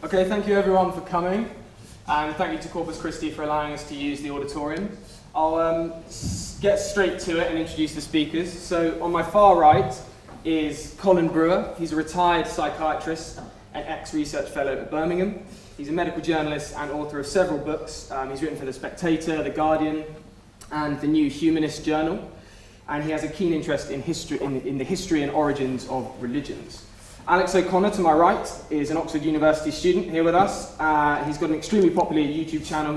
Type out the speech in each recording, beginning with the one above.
Okay, thank you everyone for coming, and thank you to Corpus Christi for allowing us to use the auditorium. I'll get straight to it and introduce the speakers. So on my far right is Colin Brewer. He's a retired psychiatrist and ex-research fellow at Birmingham. He's a medical journalist and author of several books. He's written for The Spectator, The Guardian, and the New Humanist Journal. And he has a keen interest in history, in the history and origins of religions. Alex O'Connor, to my right, is an Oxford University student here with us. He's got an extremely popular YouTube channel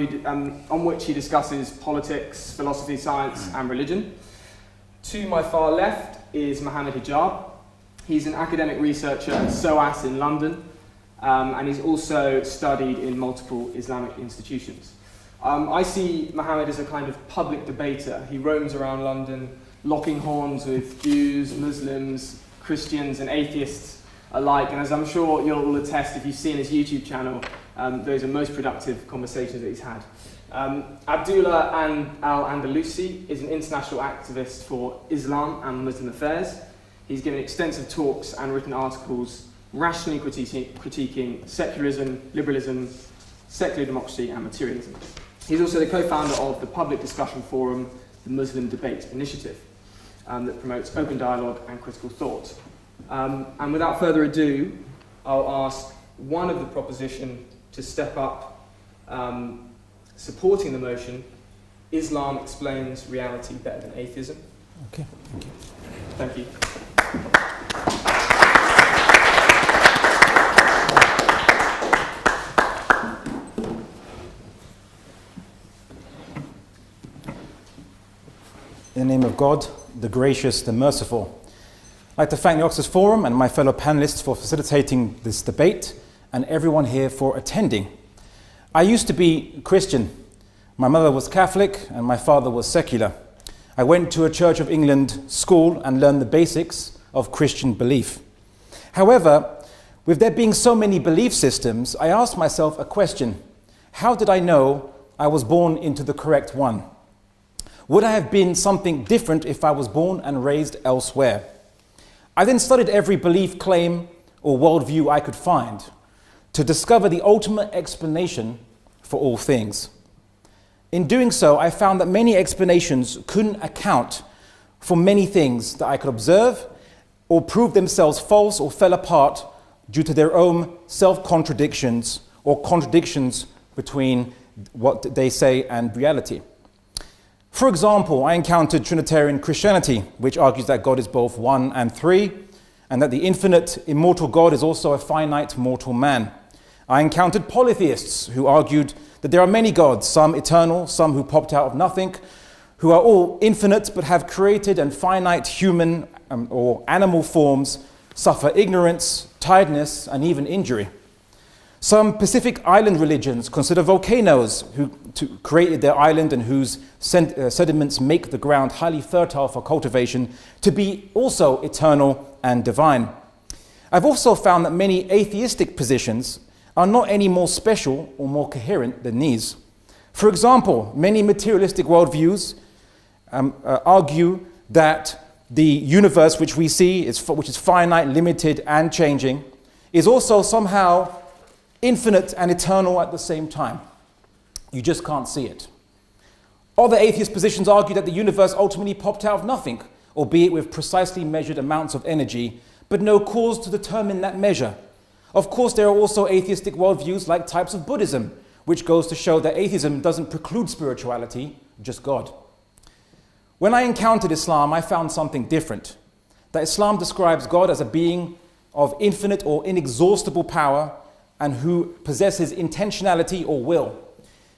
on which he discusses politics, philosophy, science, and religion. To my far left is Mohammed Hijab. He's an academic researcher at SOAS in London, and he's also studied in multiple Islamic institutions. I see Mohammed as a kind of public debater. He roams around London, locking horns with Jews, Muslims, Christians, and atheists alike, and as I'm sure you'll all attest if you've seen his YouTube channel, those are most productive conversations that he's had. Abdullah Al-Andalusi is an international activist for Islam and Muslim affairs. He's given extensive talks and written articles rationally critiquing secularism, liberalism, secular democracy and materialism. He's also the co-founder of the public discussion forum, the Muslim Debate Initiative, that promotes open dialogue and critical thought. And without further ado, I'll ask one of the proposition to step up, supporting the motion, Islam explains reality better than atheism. Okay, thank you. Thank you. In the name of God, the gracious, the merciful. I'd like to thank the Oxford Forum and my fellow panelists for facilitating this debate and everyone here for attending. I used to be Christian. My mother was Catholic and my father was secular. I went to a Church of England school and learned the basics of Christian belief. However, with there being so many belief systems, I asked myself a question. How did I know I was born into the correct one? Would I have been something different if I was born and raised elsewhere? I then studied every belief, claim, or worldview I could find to discover the ultimate explanation for all things. In doing so, I found that many explanations couldn't account for many things that I could observe or prove themselves false or fell apart due to their own self-contradictions or contradictions between what they say and reality. For example, I encountered Trinitarian Christianity, which argues that God is both one and three, and that the infinite, immortal God is also a finite, mortal man. I encountered polytheists who argued that there are many gods, some eternal, some who popped out of nothing, who are all infinite but have created and finite human or animal forms, suffer ignorance, tiredness, and even injury. Some Pacific Island religions consider volcanoes who created their island and whose sediments make the ground highly fertile for cultivation to be also eternal and divine. I've also found that many atheistic positions are not any more special or more coherent than these. For example, many materialistic worldviews argue that the universe which we see, which is finite, limited, and changing, is also somehow infinite and eternal at the same time. You just can't see it. Other atheist positions argue that the universe ultimately popped out of nothing, albeit with precisely measured amounts of energy, but no cause to determine that measure. Of course, there are also atheistic worldviews like types of Buddhism, which goes to show that atheism doesn't preclude spirituality, just God. When I encountered Islam, I found something different. That Islam describes God as a being of infinite or inexhaustible power and who possesses intentionality or will.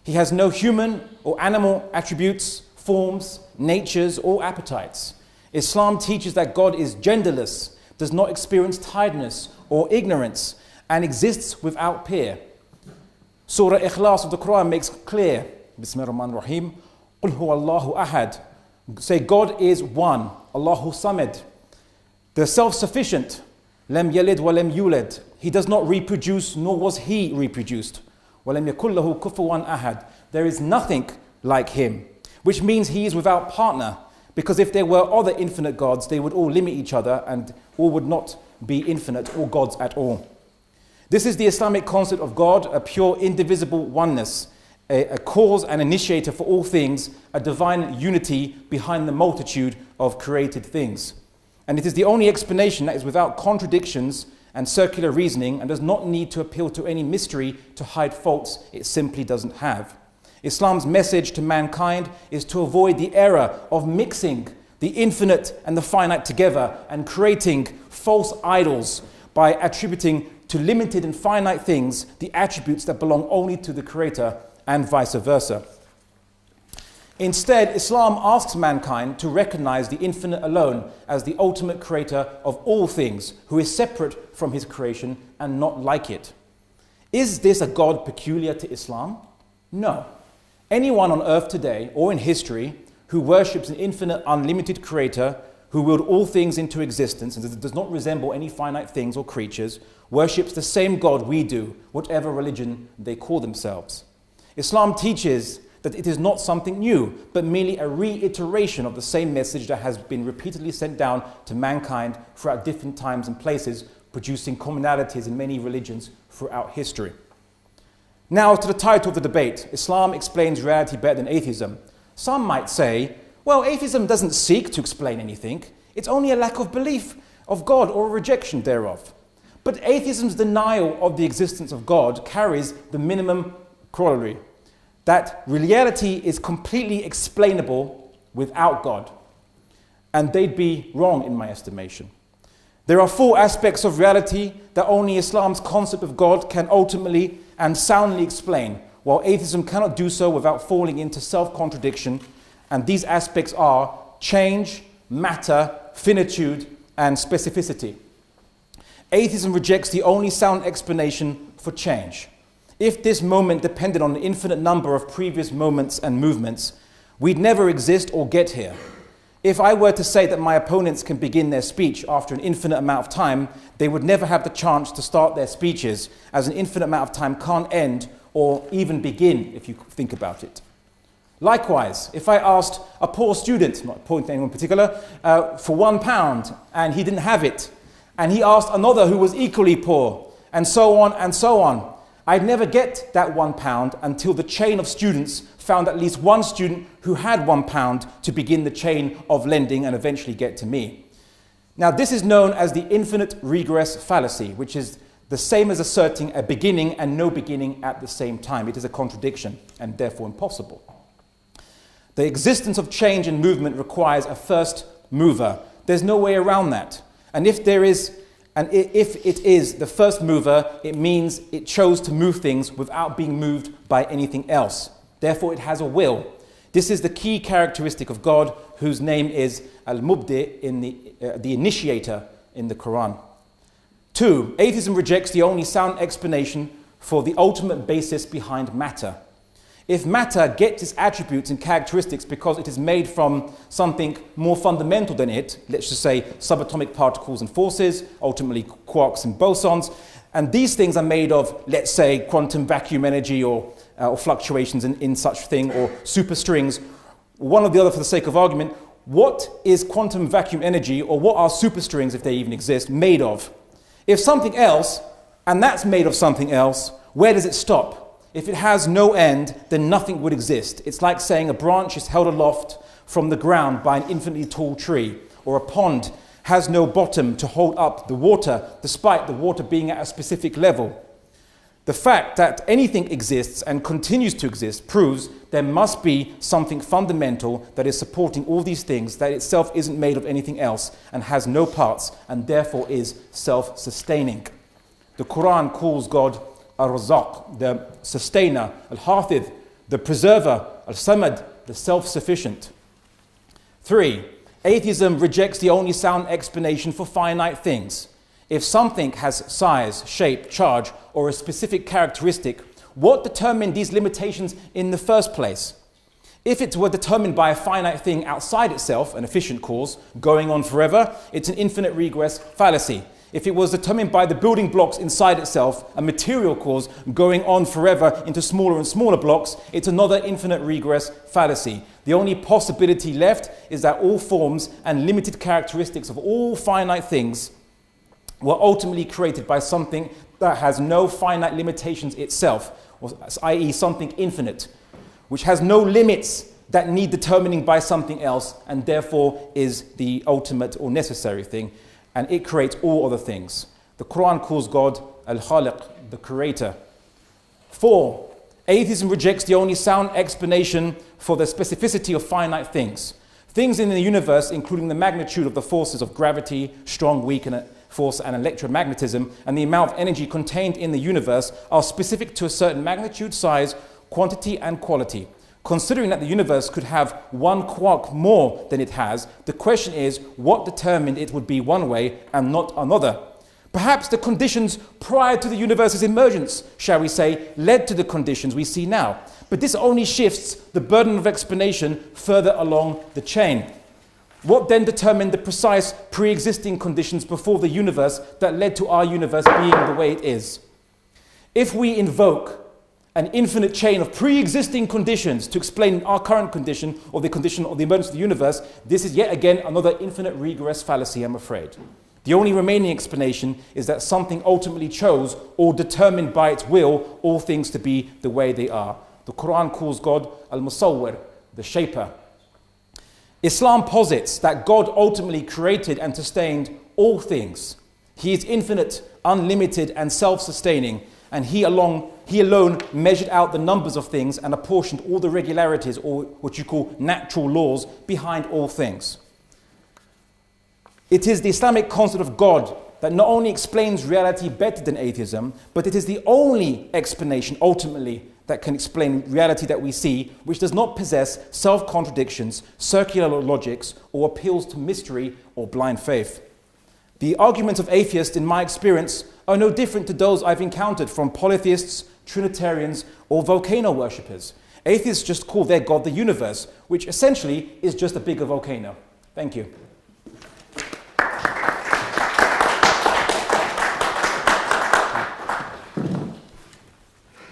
He has no human or animal attributes, forms, natures, or appetites. Islam teaches that God is genderless, does not experience tiredness or ignorance, and exists without peer. Surah Ikhlas of the Quran makes clear, Bismillahir-Rahmanir-Rahim, Qul huwa Allahu ahad. Say God is one, Allahu samad. The self-sufficient, Lam yalid wa lam yulad. He does not reproduce, nor was he reproduced. وَلَمْ يَكُنْ لَهُ كُفُوًا أَحَدٌ. There is nothing like him, which means he is without partner, because if there were other infinite gods, they would all limit each other and all would not be infinite or gods at all. This is the Islamic concept of God, a pure indivisible oneness, a cause and initiator for all things, a divine unity behind the multitude of created things. And it is the only explanation that is without contradictions and circular reasoning and does not need to appeal to any mystery to hide faults it simply doesn't have. Islam's message to mankind is to avoid the error of mixing the infinite and the finite together and creating false idols by attributing to limited and finite things the attributes that belong only to the Creator and vice versa. Instead, Islam asks mankind to recognize the infinite alone as the ultimate creator of all things, who is separate from his creation and not like it. Is this a God peculiar to Islam? No. Anyone on earth today or in history who worships an infinite, unlimited creator who willed all things into existence and does not resemble any finite things or creatures worships the same God we do, whatever religion they call themselves. Islam teaches that it is not something new, but merely a reiteration of the same message that has been repeatedly sent down to mankind throughout different times and places, producing commonalities in many religions throughout history. Now to the title of the debate, Islam explains reality better than atheism. Some might say, well, atheism doesn't seek to explain anything. It's only a lack of belief of God or a rejection thereof. But atheism's denial of the existence of God carries the minimum corollary, that reality is completely explainable without God. And they'd be wrong in my estimation. There are 4 aspects of reality that only Islam's concept of God can ultimately and soundly explain, while atheism cannot do so without falling into self-contradiction. And these aspects are change, matter, finitude, and specificity. Atheism rejects the only sound explanation for change. If this moment depended on an infinite number of previous moments and movements, we'd never exist or get here. If I were to say that my opponents can begin their speech after an infinite amount of time, they would never have the chance to start their speeches, as an infinite amount of time can't end or even begin if you think about it. Likewise, if I asked a poor student, not pointing to anyone in particular, for £1 and he didn't have it, and he asked another who was equally poor, and so on, I'd never get that £1 until the chain of students found at least one student who had £1 to begin the chain of lending and eventually get to me. Now, this is known as the infinite regress fallacy, which is the same as asserting a beginning and no beginning at the same time. It is a contradiction and therefore impossible. The existence of change and movement requires a first mover. There's no way around that. And if it is the first mover, it means it chose to move things without being moved by anything else. Therefore, it has a will. This is the key characteristic of God, whose name is Al-Mubdi, in the initiator in the Quran. 2, atheism rejects the only sound explanation for the ultimate basis behind matter. If matter gets its attributes and characteristics because it is made from something more fundamental than it, let's just say subatomic particles and forces, ultimately quarks and bosons, and these things are made of, let's say, quantum vacuum energy or fluctuations in such thing, or superstrings, one or the other for the sake of argument, what is quantum vacuum energy, or what are superstrings, if they even exist, made of? If something else, and that's made of something else, where does it stop? If it has no end, then nothing would exist. It's like saying a branch is held aloft from the ground by an infinitely tall tree, or a pond has no bottom to hold up the water, despite the water being at a specific level. The fact that anything exists and continues to exist proves there must be something fundamental that is supporting all these things, that itself isn't made of anything else and has no parts, and therefore is self-sustaining. The Quran calls God Ar-Razzaq, the sustainer, Al-Hafidh, the preserver, Al-Samad, the self-sufficient. 3, atheism rejects the only sound explanation for finite things. If something has size, shape, charge, or a specific characteristic, what determined these limitations in the first place? If it were determined by a finite thing outside itself, an efficient cause, going on forever, it's an infinite regress fallacy. If it was determined by the building blocks inside itself, a material cause going on forever into smaller and smaller blocks, it's another infinite regress fallacy. The only possibility left is that all forms and limited characteristics of all finite things were ultimately created by something that has no finite limitations itself, i.e. something infinite, which has no limits that need determining by something else, and therefore is the ultimate or necessary thing, and it creates all other things. The Quran calls God Al-Khaliq, the creator. 4, atheism rejects the only sound explanation for the specificity of finite things. Things in the universe, including the magnitude of the forces of gravity, strong, weak, and force, and electromagnetism, and the amount of energy contained in the universe, are specific to a certain magnitude, size, quantity, and quality. Considering that the universe could have 1 quark more than it has, the question is, what determined it would be one way and not another? Perhaps the conditions prior to the universe's emergence, shall we say, led to the conditions we see now. But this only shifts the burden of explanation further along the chain. What then determined the precise pre-existing conditions before the universe that led to our universe being the way it is? If we invoke an infinite chain of pre-existing conditions to explain our current condition or the condition of the emergence of the universe, this is yet again another infinite regress fallacy, I'm afraid. The only remaining explanation is that something ultimately chose or determined by its will all things to be the way they are. The Quran calls God Al-Musawwir, the shaper. Islam posits that God ultimately created and sustained all things. He is infinite, unlimited, and self-sustaining, and He alone measured out the numbers of things and apportioned all the regularities, or what you call natural laws, behind all things. It is the Islamic concept of God that not only explains reality better than atheism, but it is the only explanation, ultimately, that can explain reality that we see, which does not possess self-contradictions, circular logics, or appeals to mystery or blind faith. The arguments of atheists, in my experience, are no different to those I've encountered from polytheists, Trinitarians, or volcano worshippers. Atheists just call their God the universe, which essentially is just a bigger volcano. Thank you.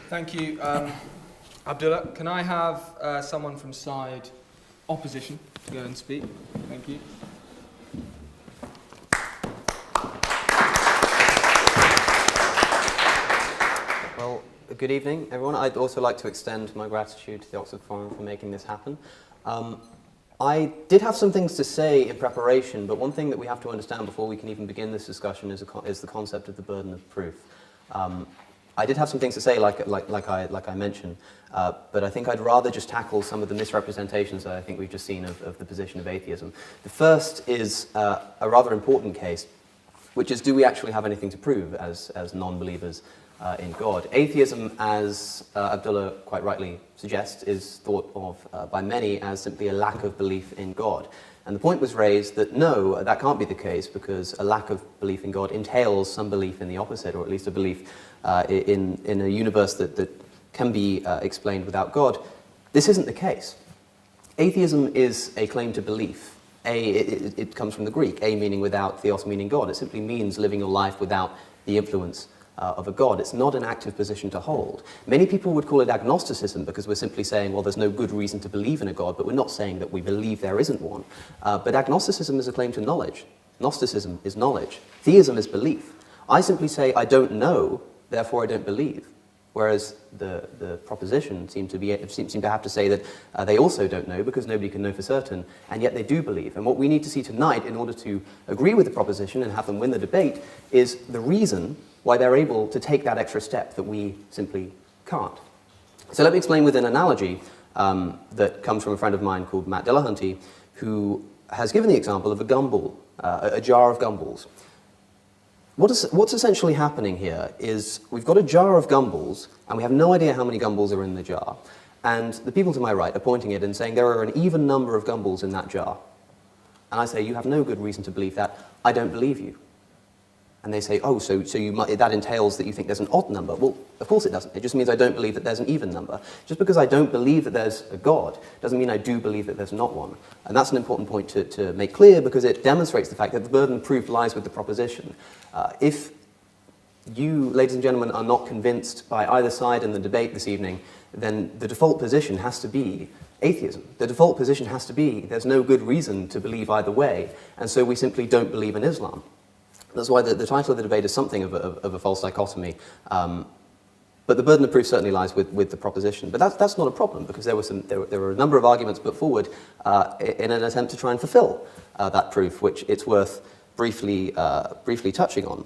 Thank you, Abdullah. Can I have someone from side opposition to go and speak? Thank you. Well, good evening, everyone. I'd also like to extend my gratitude to the Oxford Forum for making this happen. I did have some things to say in preparation, but one thing that we have to understand before we can even begin this discussion is the concept of the burden of proof. I did have some things to say, like I mentioned, but I think I'd rather just tackle some of the misrepresentations that I think we've just seen of the position of atheism. The first is a rather important case, which is, do we actually have anything to prove as non-believers in God? Atheism, as Abdullah quite rightly suggests, is thought of by many as simply a lack of belief in God. And the point was raised that no, that can't be the case, because a lack of belief in God entails some belief in the opposite, or at least a belief in a universe that can be explained without God. This isn't the case. Atheism is a claim to belief. It comes from the Greek, a meaning without, theos meaning God. It simply means living your life without the influence of a God. It's not an active position to hold. Many people would call it agnosticism, because we're simply saying, well, there's no good reason to believe in a God, but we're not saying that we believe there isn't one. But agnosticism is a claim to knowledge. Gnosticism is knowledge. Theism is belief. I simply say, I don't know, therefore I don't believe. Whereas the proposition seem to have to say that they also don't know, because nobody can know for certain, and yet they do believe. And what we need to see tonight, in order to agree with the proposition and have them win the debate, is the reason why they're able to take that extra step that we simply can't. So let me explain with an analogy that comes from a friend of mine called Matt Delahunty, who has given the example of a gumball, a jar of gumballs. What's essentially happening here is we've got a jar of gumballs, and we have no idea how many gumballs are in the jar. And the people to my right are pointing it and saying there are an even number of gumballs in that jar. And I say, you have no good reason to believe that. I don't believe you. And they say, oh, so that entails that you think there's an odd number. Well, of course it doesn't. It just means I don't believe that there's an even number. Just because I don't believe that there's a God doesn't mean I do believe that there's not one. And that's an important point to make clear, because it demonstrates the fact that the burden of proof lies with the proposition. If you, ladies and gentlemen, are not convinced by either side in the debate this evening, then the default position has to be atheism. The default position has to be there's no good reason to believe either way, and so we simply don't believe in Islam. That's why the title of the debate is something of a false dichotomy. But the burden of proof certainly lies with the proposition. But that's not a problem, because there were a number of arguments put forward in an attempt to try and fulfill that proof, which it's worth briefly touching on.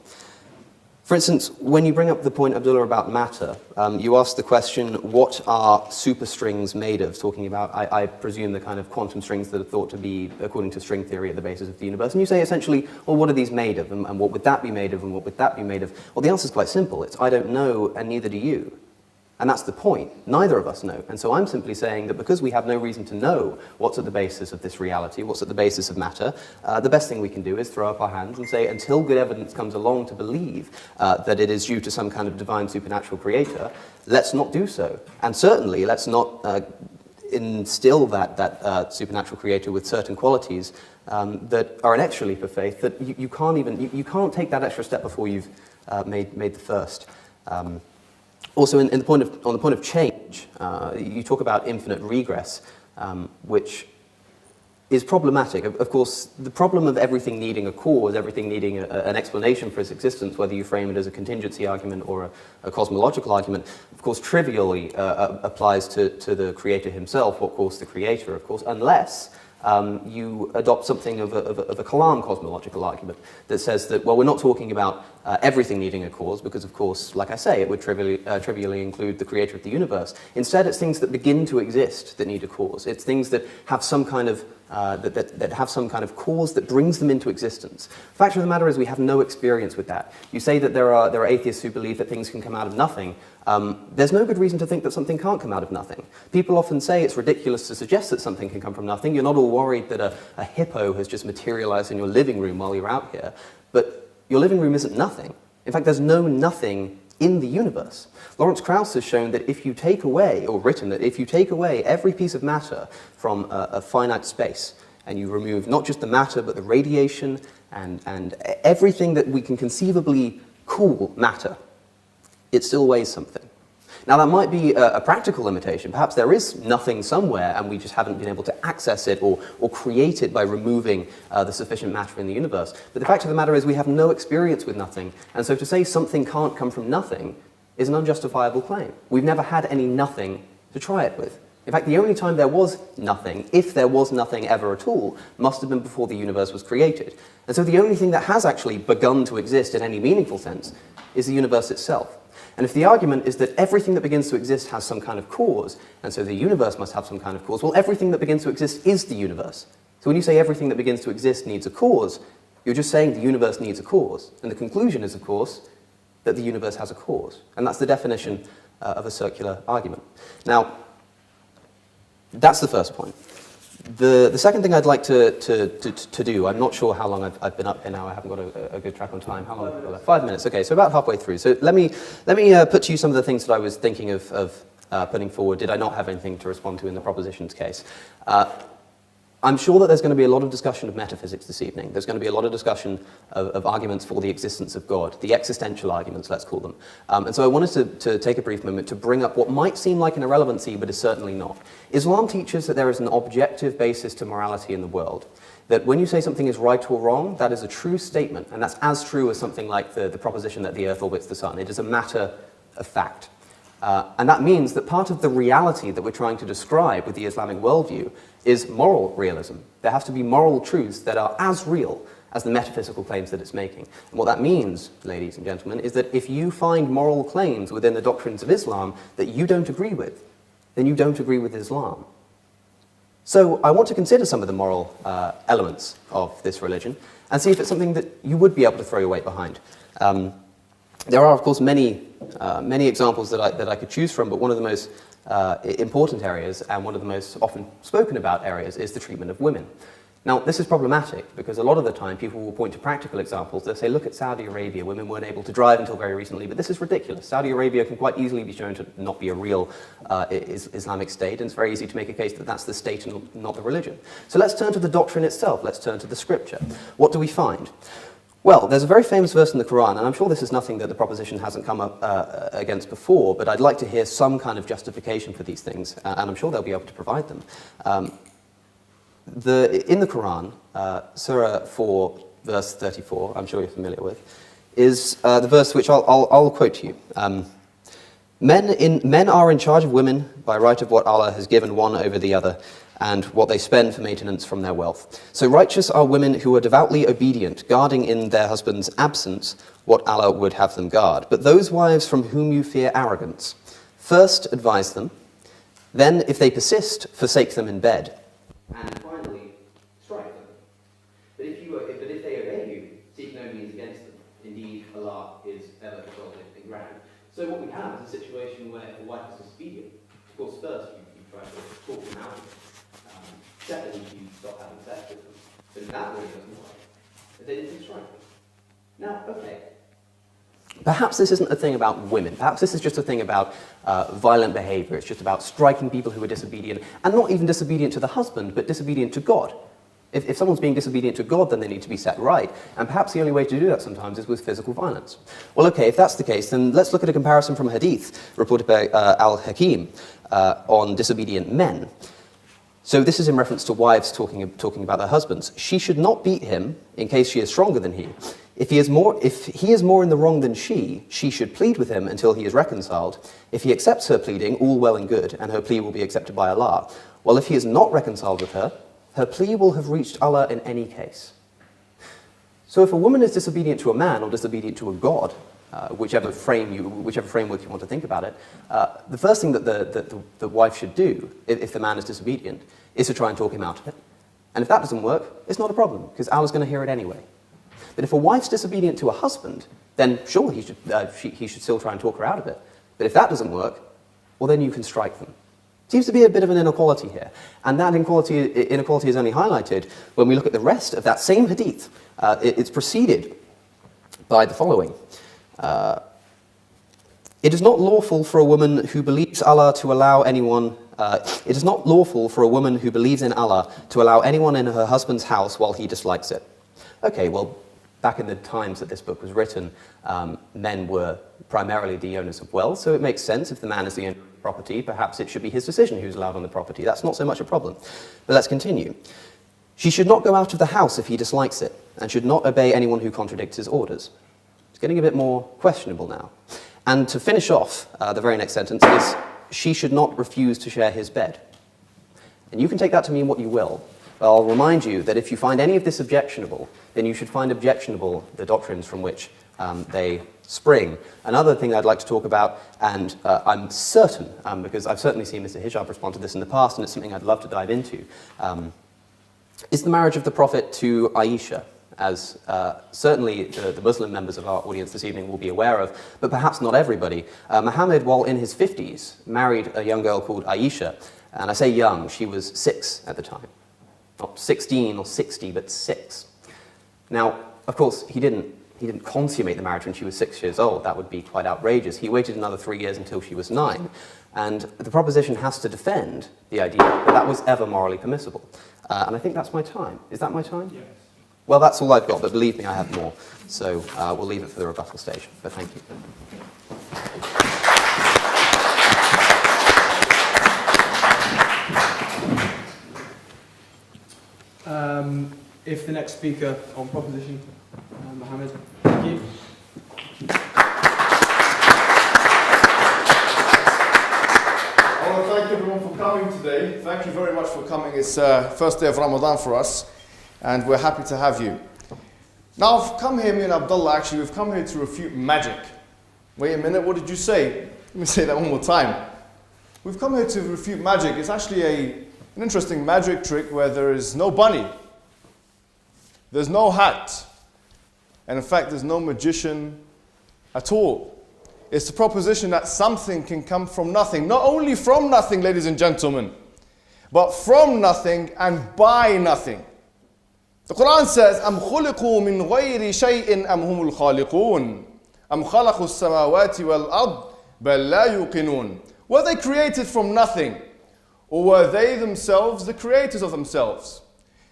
For instance, when you bring up the point, Abdullah, about matter, you ask the question, what are superstrings made of? Talking about, I presume, the kind of quantum strings that are thought to be, according to string theory, at the basis of the universe. And you say, essentially, well, what are these made of? And what would that be made of? And what would that be made of? Well, the answer is quite simple. It's, I don't know, and neither do you. And that's the point. Neither of us know. And so I'm simply saying that because we have no reason to know what's at the basis of this reality, what's at the basis of matter, the best thing we can do is throw up our hands and say, until good evidence comes along to believe that it is due to some kind of divine supernatural creator, let's not do so. And certainly let's not instill that supernatural creator with certain qualities that are an extra leap of faith that you can't take that extra step before you've made the first. Also, on the point of change, you talk about infinite regress, which is problematic. Of course, the problem of everything needing a cause, everything needing an explanation for its existence, whether you frame it as a contingency argument or a cosmological argument, of course, trivially applies to the creator himself, what caused the creator, of course, unless you adopt something of a Kalam cosmological argument that says that, well, we're not talking about everything needing a cause, because, of course, like I say, it would trivially include the creator of the universe. Instead, it's things that begin to exist that need a cause. It's things that have some kind of that have some kind of cause that brings them into existence. The fact of the matter is we have no experience with that. You say that there are atheists who believe that things can come out of nothing. There's no good reason to think that something can't come out of nothing. People often say it's ridiculous to suggest that something can come from nothing. You're not all worried that a hippo has just materialized in your living room while you're out here. But your living room isn't nothing. In fact, there's no nothing in the universe. Lawrence Krauss has shown that if you take away, or written that if you take away every piece of matter from a finite space, and you remove not just the matter, but the radiation and everything that we can conceivably call matter, it still weighs something. Now, that might be a practical limitation. Perhaps there is nothing somewhere, and we just haven't been able to access it or create it by removing the sufficient matter in the universe. But the fact of the matter is we have no experience with nothing, and so to say something can't come from nothing is an unjustifiable claim. We've never had any nothing to try it with. In fact, the only time there was nothing, if there was nothing ever at all, must have been before the universe was created. And so the only thing that has actually begun to exist in any meaningful sense is the universe itself. And if the argument is that everything that begins to exist has some kind of cause, and so the universe must have some kind of cause, well, everything that begins to exist is the universe. So when you say everything that begins to exist needs a cause, you're just saying the universe needs a cause. And the conclusion is, of course, that the universe has a cause. And that's the definition of a circular argument. Now, that's the first point. The second thing I'd like to do, I'm not sure how long I've been up here now. I haven't got a good track on time. How long have I got left? 5 minutes. Okay, so about halfway through. So let me put to you some of the things that I was thinking of putting forward. Did I not have anything to respond to in the propositions case? I'm sure that there's going to be a lot of discussion of metaphysics this evening. There's going to be a lot of discussion of arguments for the existence of God, the existential arguments, let's call them. And so I wanted to take a brief moment to bring up what might seem like an irrelevancy, but is certainly not. Islam teaches that there is an objective basis to morality in the world. That when you say something is right or wrong, that is a true statement, and that's as true as something like the proposition that the earth orbits the sun. It is a matter of fact. And that means that part of the reality that we're trying to describe with the Islamic worldview is moral realism. There have to be moral truths that are as real as the metaphysical claims that it's making. And what that means, ladies and gentlemen, is that if you find moral claims within the doctrines of Islam that you don't agree with, then you don't agree with Islam. So I want to consider some of the moral elements of this religion and see if it's something that you would be able to throw your weight behind. There are, of course, many examples that I could choose from, but one of the most important areas and one of the most often spoken about areas is the treatment of women. Now, this is problematic because a lot of the time people will point to practical examples. They'll say, look at Saudi Arabia. Women weren't able to drive until very recently, but this is ridiculous. Saudi Arabia can quite easily be shown to not be a real Islamic state, and it's very easy to make a case that that's the state and not the religion. So let's turn to the doctrine itself. Let's turn to the scripture. What do we find? Well, there's a very famous verse in the Quran, and I'm sure this is nothing that the proposition hasn't come up against before, but I'd like to hear some kind of justification for these things, and I'm sure they'll be able to provide them. In the Quran, Surah 4, verse 34, I'm sure you're familiar with, is the verse which I'll quote to you. Men are in charge of women by right of what Allah has given one over the other, and what they spend for maintenance from their wealth. So righteous are women who are devoutly obedient, guarding in their husband's absence what Allah would have them guard. But those wives from whom you fear arrogance, first advise them, then if they persist, forsake them in bed, and finally strike them. But if they obey you, seek no means against them. Indeed, Allah is ever exalted and grand. So what we have is a situation where if a wife is disobedient, of course first you try to talk them out of it. Second, you stop having sex with them. But that really doesn't work. But then you strike them. Now, okay. Perhaps this isn't a thing about women. Perhaps this is just a thing about violent behavior. It's just about striking people who are disobedient, and not even disobedient to the husband, but disobedient to God. If someone's being disobedient to God, then they need to be set right. And perhaps the only way to do that sometimes is with physical violence. Well, okay, if that's the case, then let's look at a comparison from a hadith reported by Al-Hakim on disobedient men. So this is in reference to wives talking about their husbands. She should not beat him in case she is stronger than he. If he is more in the wrong than she should plead with him until he is reconciled. If he accepts her pleading, all well and good, and her plea will be accepted by Allah. Well, if he is not reconciled with her, her plea will have reached Allah in any case. So if a woman is disobedient to a man or disobedient to a god, whichever framework you want to think about it, the first thing that the wife should do, if the man is disobedient, is to try and talk him out of it. And if that doesn't work, it's not a problem, because Allah's going to hear it anyway. But if a wife's disobedient to a husband, then sure, he should still try and talk her out of it. But if that doesn't work, well, then you can strike them. Seems to be a bit of an inequality here. And that inequality is only highlighted when we look at the rest of that same hadith. It's preceded by the following. It is not lawful for a woman who believes Allah to allow anyone. It is not lawful for a woman who believes in Allah to allow anyone in her husband's house while he dislikes it. Okay, well, back in the times that this book was written, men were primarily the owners of wealth, so it makes sense if the man is the owner of the property, perhaps it should be his decision who's allowed on the property. That's not so much a problem. But let's continue. She should not go out of the house if he dislikes it, and should not obey anyone who contradicts his orders. It's getting a bit more questionable now. And to finish off, the very next sentence is, she should not refuse to share his bed. And you can take that to mean what you will. But I'll remind you that if you find any of this objectionable, then you should find objectionable the doctrines from which they spring. Another thing I'd like to talk about, and I'm certain, because I've certainly seen Mr. Hijab respond to this in the past, and it's something I'd love to dive into, is the marriage of the Prophet to Aisha, as certainly the Muslim members of our audience this evening will be aware of, but perhaps not everybody. Muhammad, while in his 50s, married a young girl called Aisha, and I say young, she was 6 at the time. Not 16 or 60, but 6. Now, of course, he didn't consummate the marriage when she was 6 years old. That would be quite outrageous. He waited another 3 years until she was 9. And the proposition has to defend the idea that that was ever morally permissible. And I think that's my time. Is that my time? Yes. Well, that's all I've got, but believe me, I have more. So we'll leave it for the rebuttal stage. But thank you. If the next speaker on proposition, Mohammed, thank you. I want to thank everyone for coming today. Thank you very much for coming. It's first day of Ramadan for us, and we're happy to have you. Now, I've come here, me and Abdullah, actually, we've come here to refute magic. Wait a minute, what did you say? Let me say that one more time. We've come here to refute magic. It's actually an interesting magic trick where there is no bunny, there's no hat, and in fact, there's no magician at all. It's the proposition that something can come from nothing. Not only from nothing, ladies and gentlemen, but from nothing and by nothing. The Quran says, أَمْ خُلِقُوا مِنْ غَيْرِ شَيْءٍ أَمْ هُمُ الْخَالِقُونَ أَمْ خَلَقُوا السَّمَاوَاتِ وَالْأَرْضِ بَلْ لَا يُوقِنُونَ. Were they created from nothing? Or were they themselves the creators of themselves?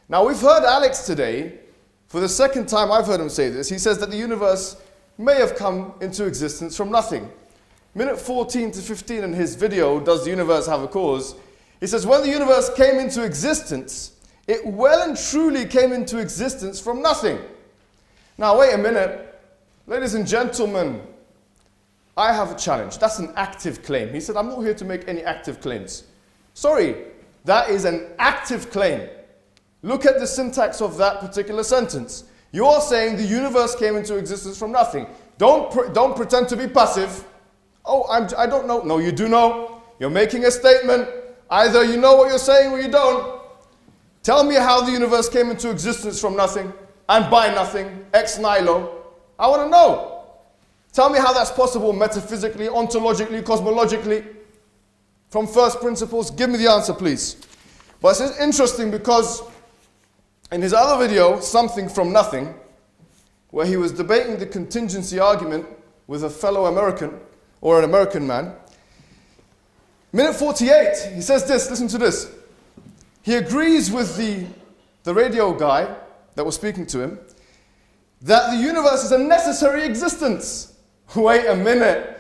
Now we've heard Alex today, for the second time I've heard him say this, he says that the universe may have come into existence from nothing. Minute 14 to 15 in his video, Does the Universe Have a Cause? He says, when the universe came into existence, it well and truly came into existence from nothing. Now, wait a minute. Ladies and gentlemen, I have a challenge. That's an active claim. He said, I'm not here to make any active claims. Sorry, that is an active claim. Look at the syntax of that particular sentence. You're saying the universe came into existence from nothing. Don't pretend to be passive. Oh, I don't know. No, you do know. You're making a statement. Either you know what you're saying or you don't. Tell me how the universe came into existence from nothing and by nothing, ex nihilo. I want to know. Tell me how that's possible metaphysically, ontologically, cosmologically, from first principles. Give me the answer, please. But it's interesting because in his other video, Something from Nothing, where he was debating the contingency argument with a fellow American, or an American man, minute 48, he says this, listen to this. He agrees with the radio guy that was speaking to him that the universe is a necessary existence. Wait a minute.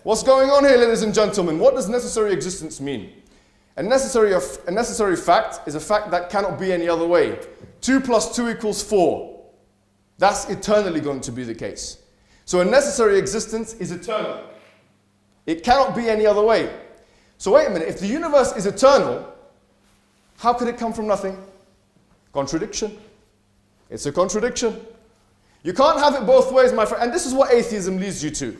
What's going on here, ladies and gentlemen? What does necessary existence mean? A necessary fact is a fact that cannot be any other way. 2 + 2 = 4. That's eternally going to be the case. So a necessary existence is eternal. It cannot be any other way. So wait a minute, if the universe is eternal, how could it come from nothing? Contradiction. It's a contradiction. You can't have it both ways, my friend. And this is what atheism leads you to.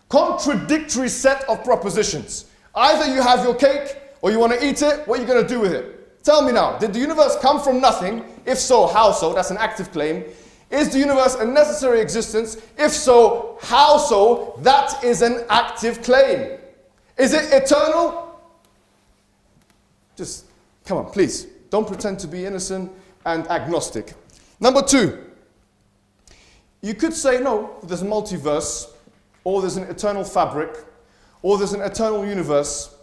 Contradictory set of propositions. Either you have your cake or you want to eat it. What are you going to do with it? Tell me now, did the universe come from nothing? If so, how so? That's an active claim. Is the universe a necessary existence? If so, how so? That is an active claim. Is it eternal? Just, come on, please. Don't pretend to be innocent and agnostic. Number 2. You could say, no, there's a multiverse, or there's an eternal fabric, or there's an eternal universe.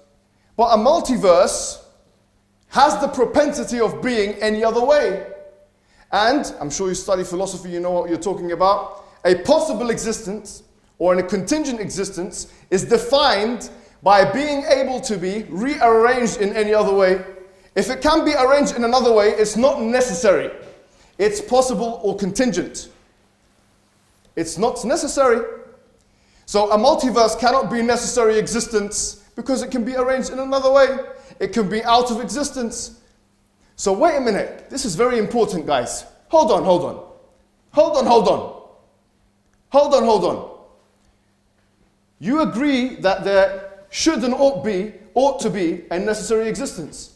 But a multiverse has the propensity of being any other way. And, I'm sure you study philosophy, you know what you're talking about. A possible existence, or a contingent existence, is defined by being able to be rearranged in any other way. If it can be arranged in another way, it's not necessary. It's possible or contingent. It's not necessary. So a multiverse cannot be necessary existence because it can be arranged in another way. It can be out of existence. So wait a minute. This is very important, guys. Hold on. You agree that there should and ought to be a necessary existence.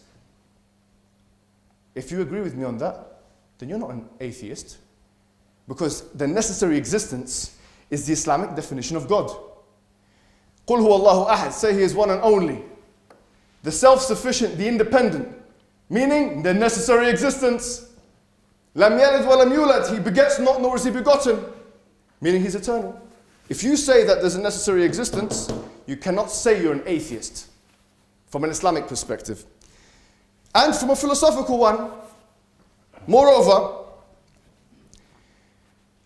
If you agree with me on that, then you're not an atheist. Because the necessary existence is the Islamic definition of God. قُلْ هُوَ اللَّهُ أَحَدٌ. Say He is one and only. The self-sufficient, the independent. Meaning, the necessary existence. لَمْ يَلِدْ وَلَمْ يُولَدْ. He begets not, nor is He begotten. Meaning He's eternal. If you say that there's a necessary existence, you cannot say you're an atheist. From an Islamic perspective. And from a philosophical one. Moreover,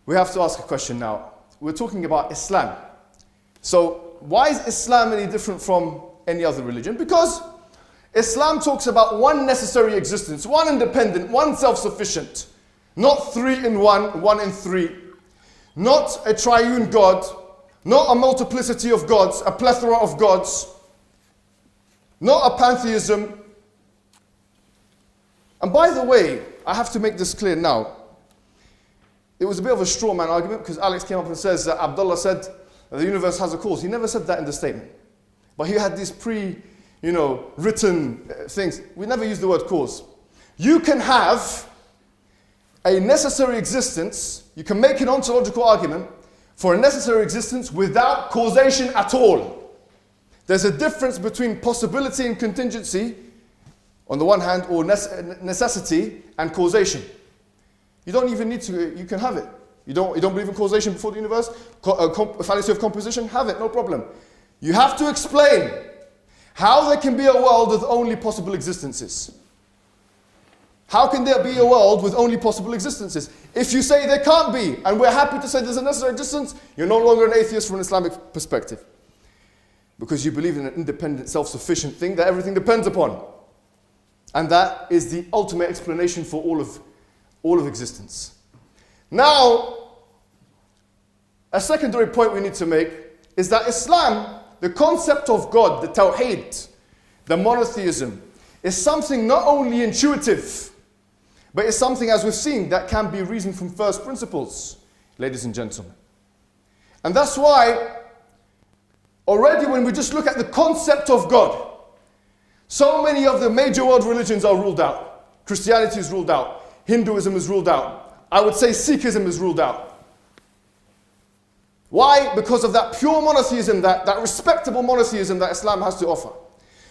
we have to ask a question now. We're talking about Islam. So, why is Islam any different from any other religion? Because Islam talks about one necessary existence, one independent, one self-sufficient. Not 3 in 1, 1 in 3. Not a triune God. Not a multiplicity of gods, a plethora of gods. Not a pantheism. And by the way, I have to make this clear now. It was a bit of a straw man argument because Alex came up and says that Abdullah said that the universe has a cause. He never said that in the statement. But he had these written things. We never use the word cause. You can have a necessary existence. You can make an ontological argument for a necessary existence without causation at all. There's a difference between possibility and contingency on the one hand, or necessity and causation. You don't even need to, you can have it. You don't believe in causation before the universe? Fallacy of composition? Have it, no problem. You have to explain how there can be a world with only possible existences. How can there be a world with only possible existences? If you say there can't be, and we're happy to say there's a necessary existence, you're no longer an atheist from an Islamic perspective. Because you believe in an independent, self-sufficient thing that everything depends upon. And that is the ultimate explanation for all of existence. Now, a secondary point we need to make is that Islam, the concept of God, the Tawheed, the monotheism, is something not only intuitive, but it's something, as we've seen, that can be reasoned from first principles, ladies and gentlemen. And that's why, already when we just look at the concept of God, so many of the major world religions are ruled out. Christianity is ruled out. Hinduism is ruled out. I would say Sikhism is ruled out. Why? Because of that pure monotheism, that respectable monotheism that Islam has to offer.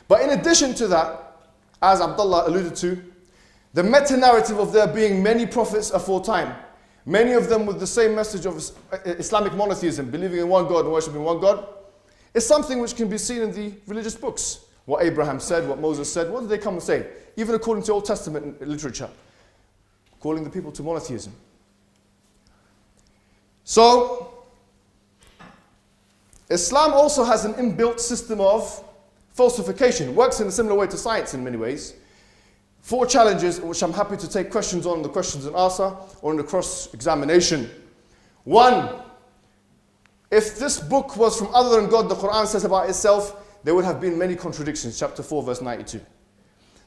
But in addition to that, as Abdullah alluded to, the meta-narrative of there being many prophets aforetime, many of them with the same message of Islamic monotheism, believing in one God and worshipping one God, is something which can be seen in the religious books. What Abraham said, what Moses said, what did they come and say? Even according to Old Testament literature, calling the people to monotheism. So, Islam also has an inbuilt system of falsification. It works in a similar way to science in many ways. 4 challenges, which I'm happy to take questions on the questions and answer, or in the cross-examination. 1, if this book was from other than God, the Quran says about itself, there would have been many contradictions, chapter 4, verse 92.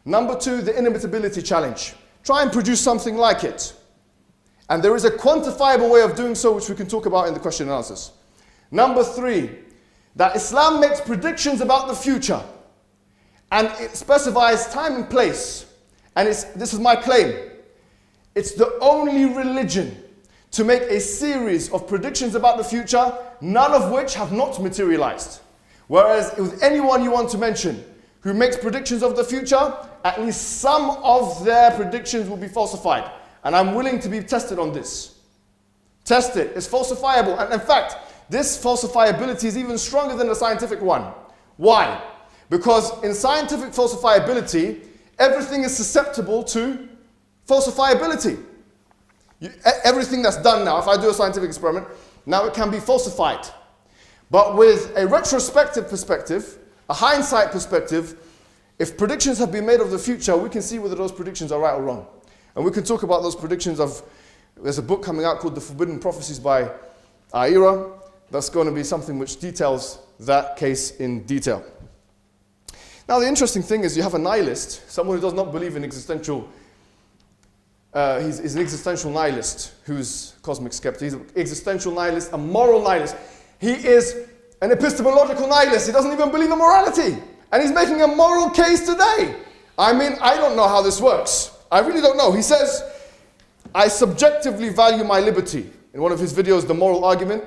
Number 2, the inimitability challenge. Try and produce something like it. And there is a quantifiable way of doing so, which we can talk about in the question and answers. Number 3, that Islam makes predictions about the future. And it specifies time and place. And this is my claim. It's the only religion to make a series of predictions about the future, none of which have not materialized. Whereas with anyone you want to mention who makes predictions of the future, at least some of their predictions will be falsified. And I'm willing to be tested on this. Test it. It's falsifiable. And in fact, this falsifiability is even stronger than the scientific one. Why? Because in scientific falsifiability, everything is susceptible to falsifiability. Everything that's done now, if I do a scientific experiment, now it can be falsified. But with a retrospective perspective, a hindsight perspective, if predictions have been made of the future, we can see whether those predictions are right or wrong. And we can talk about those predictions of, there's a book coming out called The Forbidden Prophecies by Aira. That's going to be something which details that case in detail. Now the interesting thing is you have a nihilist, someone who does not believe in existential, he's an existential nihilist who's cosmic skeptic. He's an existential nihilist, a moral nihilist. He is an epistemological nihilist. He doesn't even believe in morality. And he's making a moral case today. I mean, I don't know how this works. I really don't know. He says, I subjectively value my liberty. In one of his videos, The Moral Argument,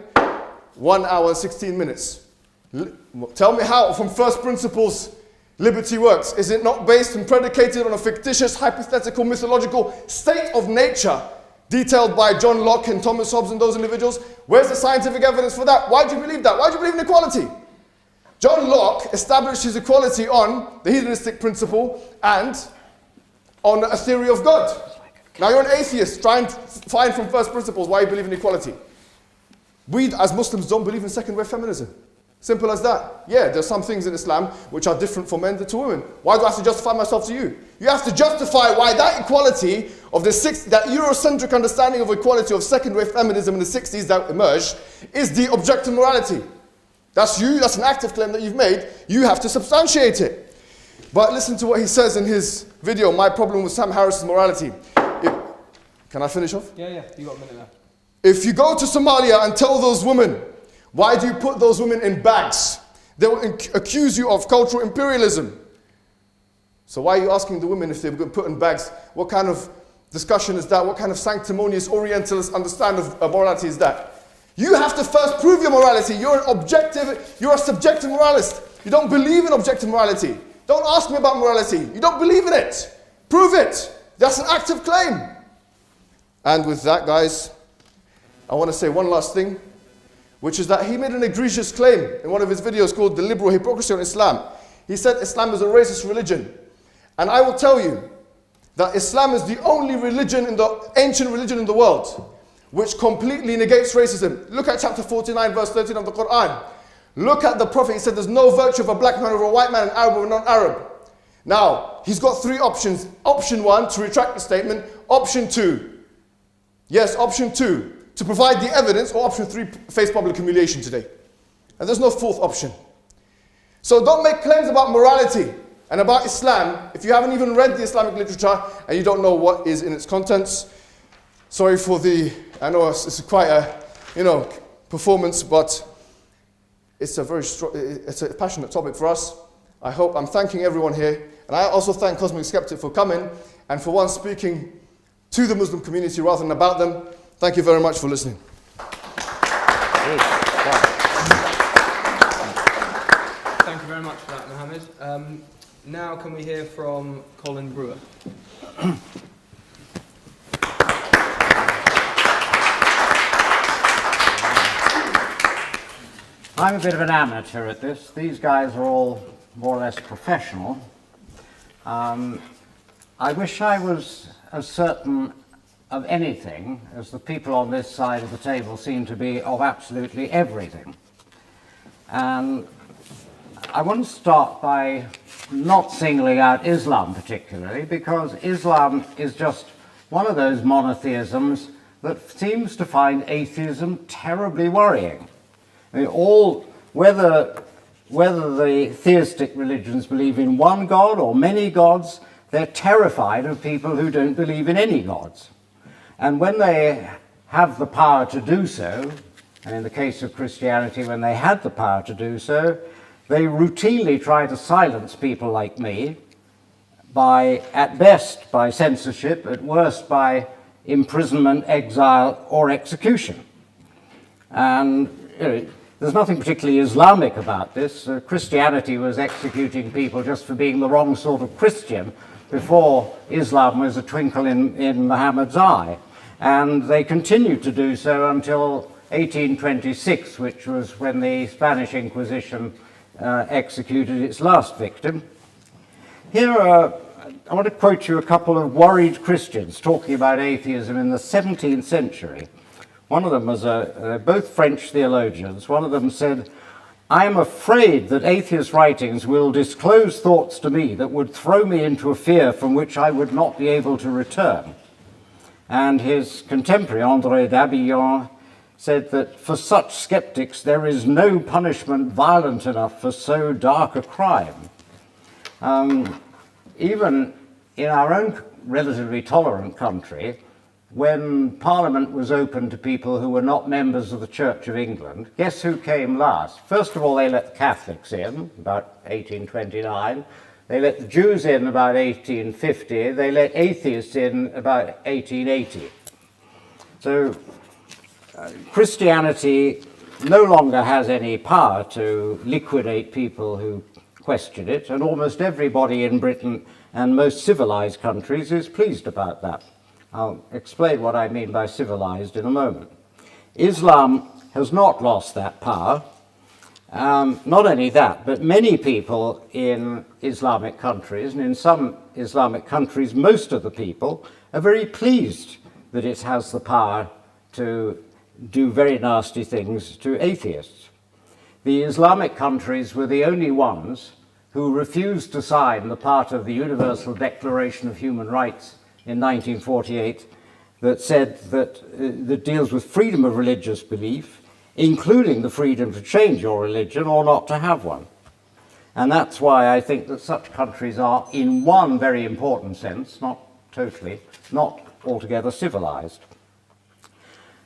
1 hour and 16 minutes. Tell me how, from first principles, liberty works. Is it not based and predicated on a fictitious, hypothetical, mythological state of nature detailed by John Locke and Thomas Hobbes and those individuals? Where's the scientific evidence for that? Why do you believe that? Why do you believe in equality? John Locke established his equality on the hedonistic principle and on a theory of God. Now you're an atheist, try and find from first principles why you believe in equality. We as Muslims don't believe in second-wave feminism. Simple as that. Yeah, there's some things in Islam which are different for men than to women. Why do I have to justify myself to you? You have to justify why that equality of that Eurocentric understanding of equality of second-wave feminism in the 60s that emerged is the objective morality. That's you, that's an active claim that you've made. You have to substantiate it. But listen to what he says in his video, My Problem with Sam Harris's Morality. Can I finish off? Yeah, you got a minute left. If you go to Somalia and tell those women, why do you put those women in bags? They will accuse you of cultural imperialism. So why are you asking the women if they're put in bags? What kind of discussion is that? What kind of sanctimonious Orientalist understanding of morality is that? You have to first prove your morality. You're a subjective moralist. You don't believe in objective morality. Don't ask me about morality. You don't believe in it. Prove it. That's an active claim. And with that, guys, I want to say one last thing, which is that he made an egregious claim in one of his videos called The Liberal Hypocrisy on Islam. He said Islam is a racist religion. And I will tell you that Islam is the only religion ancient religion in the world which completely negates racism. Look at chapter 49, verse 13 of the Quran. Look at the Prophet. He said there's no virtue of a black man over a white man, an Arab or a non-Arab. Now, he's got 3 options. Option 1, to retract the statement. Option 2, Yes, option 2, to provide the evidence, or option 3, face public humiliation today. And there's no fourth option. So don't make claims about morality and about Islam if you haven't even read the Islamic literature and you don't know what is in its contents. Sorry for I know it's quite a, performance, but it's a passionate topic for us. I'm thanking everyone here, and I also thank Cosmic Skeptic for coming, and for once speaking to the Muslim community rather than about them. Thank you very much for listening. Thank you very much for that, Mohammed. Now can we hear from Colin Brewer? I'm a bit of an amateur at this. These guys are all more or less professional. I wish I was as certain of anything as the people on this side of the table seem to be of absolutely everything. And I want to start by not singling out Islam particularly, because Islam is just one of those monotheisms that seems to find atheism terribly worrying. I mean, whether the theistic religions believe in one god or many gods, they're terrified of people who don't believe in any gods. And when they have the power to do so, and in the case of Christianity, when they had the power to do so, they routinely try to silence people like me at best by censorship, at worst by imprisonment, exile, or execution. And there's nothing particularly Islamic about this. Christianity was executing people just for being the wrong sort of Christian before Islam was a twinkle in Muhammad's eye. And they continued to do so until 1826, which was when the Spanish Inquisition executed its last victim. Here I want to quote you a couple of worried Christians talking about atheism in the 17th century. One of them was both French theologians. One of them said, "I am afraid that atheist writings will disclose thoughts to me that would throw me into a fear from which I would not be able to return." And his contemporary, André d'Abillon, said that for such skeptics there is no punishment violent enough for so dark a crime. Even in our own relatively tolerant country, when Parliament was open to people who were not members of the Church of England, guess who came last? First of all, they let the Catholics in, about 1829. They let the Jews in about 1850. They let atheists in about 1880. So Christianity no longer has any power to liquidate people who question it, and almost everybody in Britain and most civilized countries is pleased about that. I'll explain what I mean by civilized in a moment. Islam has not lost that power. Not only that, but many people in Islamic countries, and in some Islamic countries, most of the people are very pleased that it has the power to do very nasty things to atheists. The Islamic countries were the only ones who refused to sign the part of the Universal Declaration of Human Rights in 1948 that deals with freedom of religious belief, including the freedom to change your religion or not to have one. And that's why I think that such countries are, in one very important sense, not totally, not altogether civilized.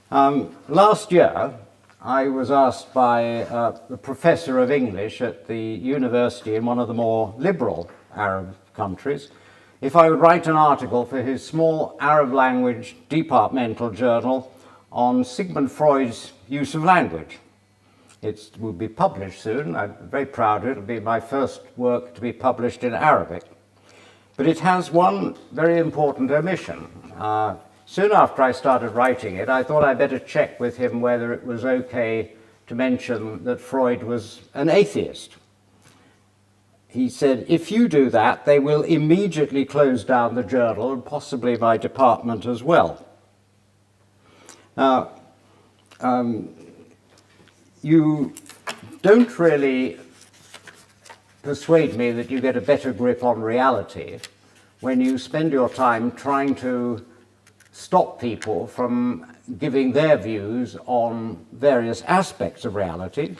Last year, I was asked by the professor of English at the university in one of the more liberal Arab countries if I would write an article for his small Arab language departmental journal on Sigmund Freud's use of language. It will be published soon. I'm very proud of it. It'll be my first work to be published in Arabic. But it has one very important omission. Soon after I started writing it, I thought I'd better check with him whether it was okay to mention that Freud was an atheist. He said, if you do that, they will immediately close down the journal and possibly my department as well. Now, you don't really persuade me that you get a better grip on reality when you spend your time trying to stop people from giving their views on various aspects of reality.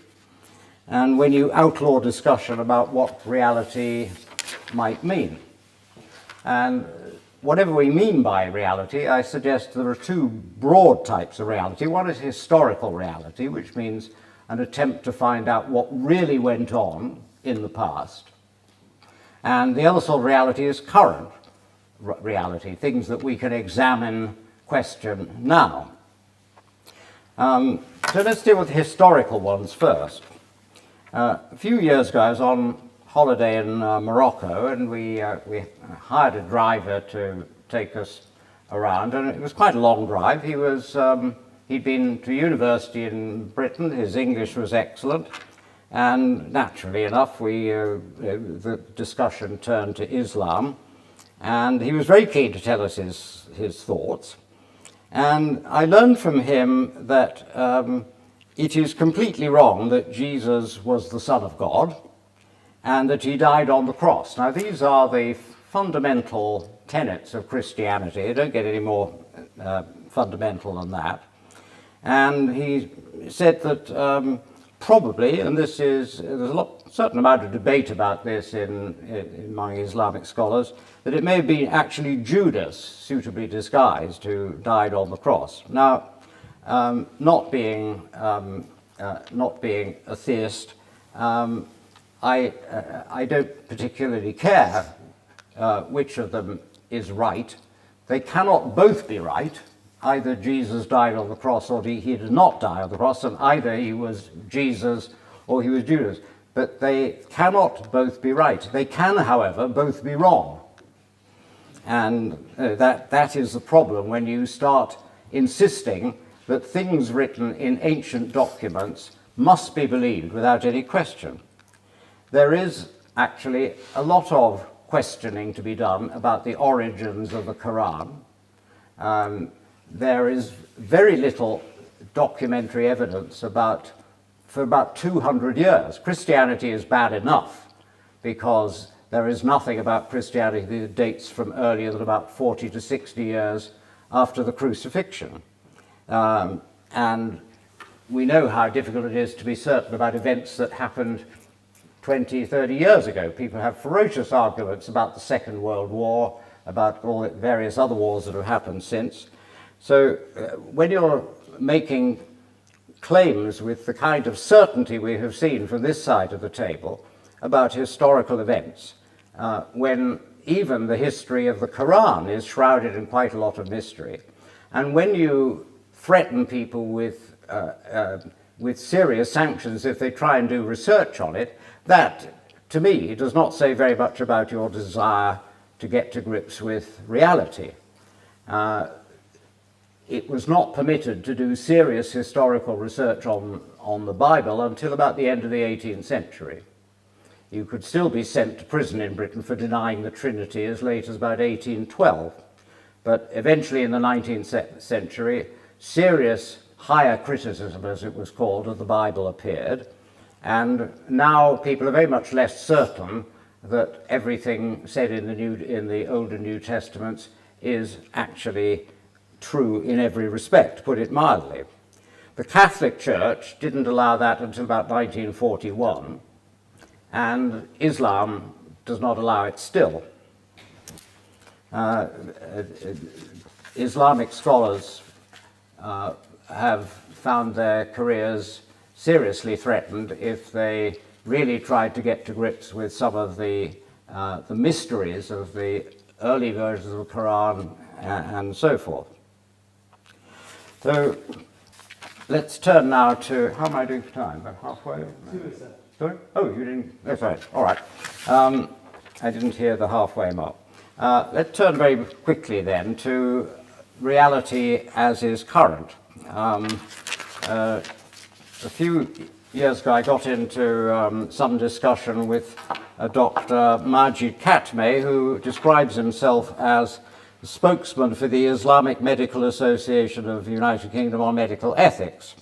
And when you outlaw discussion about what reality might mean. And whatever we mean by reality, I suggest there are two broad types of reality. One is historical reality, which means an attempt to find out what really went on in the past. And the other sort of reality is current reality, things that we can examine, question now. So let's deal with historical ones first. A few years ago, I was on holiday in Morocco, and we hired a driver to take us around, and it was quite a long drive. He'd been to university in Britain. His English was excellent, and naturally enough, the discussion turned to Islam, and he was very keen to tell us his thoughts. And I learned from him that it is completely wrong that Jesus was the Son of God and that he died on the cross. Now, these are the fundamental tenets of Christianity. They don't get any more fundamental than that. And he said that probably, and there's a certain amount of debate about this among Islamic scholars, that it may have been actually Judas, suitably disguised, who died on the cross. Now, not being a theist, I don't particularly care which of them is right. They cannot both be right. Either Jesus died on the cross or he did not die on the cross, and either he was Jesus or he was Judas. But they cannot both be right. They can, however, both be wrong. And that is the problem when you start insisting that things written in ancient documents must be believed without any question. There is actually a lot of questioning to be done about the origins of the Quran. There is very little documentary evidence for about 200 years. Christianity is bad enough because there is nothing about Christianity that dates from earlier than about 40 to 60 years after the crucifixion. And we know how difficult it is to be certain about events that happened 20, 30 years ago. People have ferocious arguments about the Second World War, about all the various other wars that have happened since. So when you're making claims with the kind of certainty we have seen from this side of the table about historical events, when even the history of the Quran is shrouded in quite a lot of mystery, and when you threaten people with serious sanctions if they try and do research on it, that, to me, does not say very much about your desire to get to grips with reality. It was not permitted to do serious historical research on the Bible until about the end of the 18th century. You could still be sent to prison in Britain for denying the Trinity as late as about 1812. But eventually in the 19th century, serious higher criticism, as it was called, of the Bible appeared. And now people are very much less certain that everything said in the Old and New Testaments is actually true in every respect, to put it mildly. The Catholic Church didn't allow that until about 1941, and Islam does not allow it still. Islamic scholars have found their careers seriously threatened if they really tried to get to grips with some of the mysteries of the early versions of the Quran and so forth. So let's turn now to, how am I doing for time? About halfway? Sorry? Oh, you didn't, that's right, all right. I didn't hear the halfway mark. Let's turn very quickly then to reality as is current. A few years ago I got into some discussion with Dr. Majid Katme, who describes himself as the spokesman for the Islamic Medical Association of the United Kingdom on medical ethics.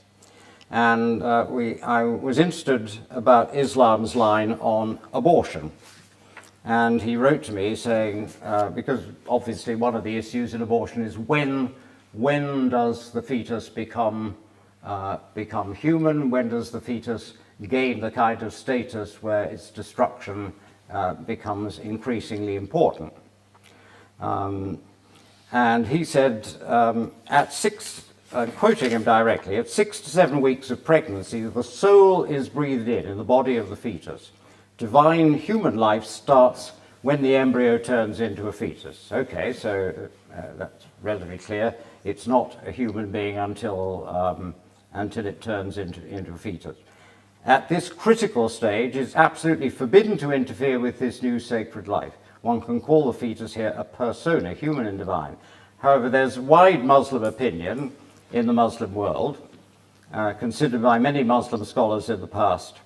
And I was interested about Islam's line on abortion. And he wrote to me saying, because obviously one of the issues in abortion is when when does the fetus become human? When does the fetus gain the kind of status where its destruction becomes increasingly important? And he said, quoting him directly, at 6 to 7 weeks of pregnancy, the soul is breathed in the body of the fetus. Divine human life starts when the embryo turns into a fetus. Okay, so that's relatively clear. It's not a human being until it turns into a fetus. At this critical stage, it's absolutely forbidden to interfere with this new sacred life. One can call the fetus here a persona, human and divine. However, there's wide Muslim opinion in the Muslim world, considered by many Muslim scholars in the past.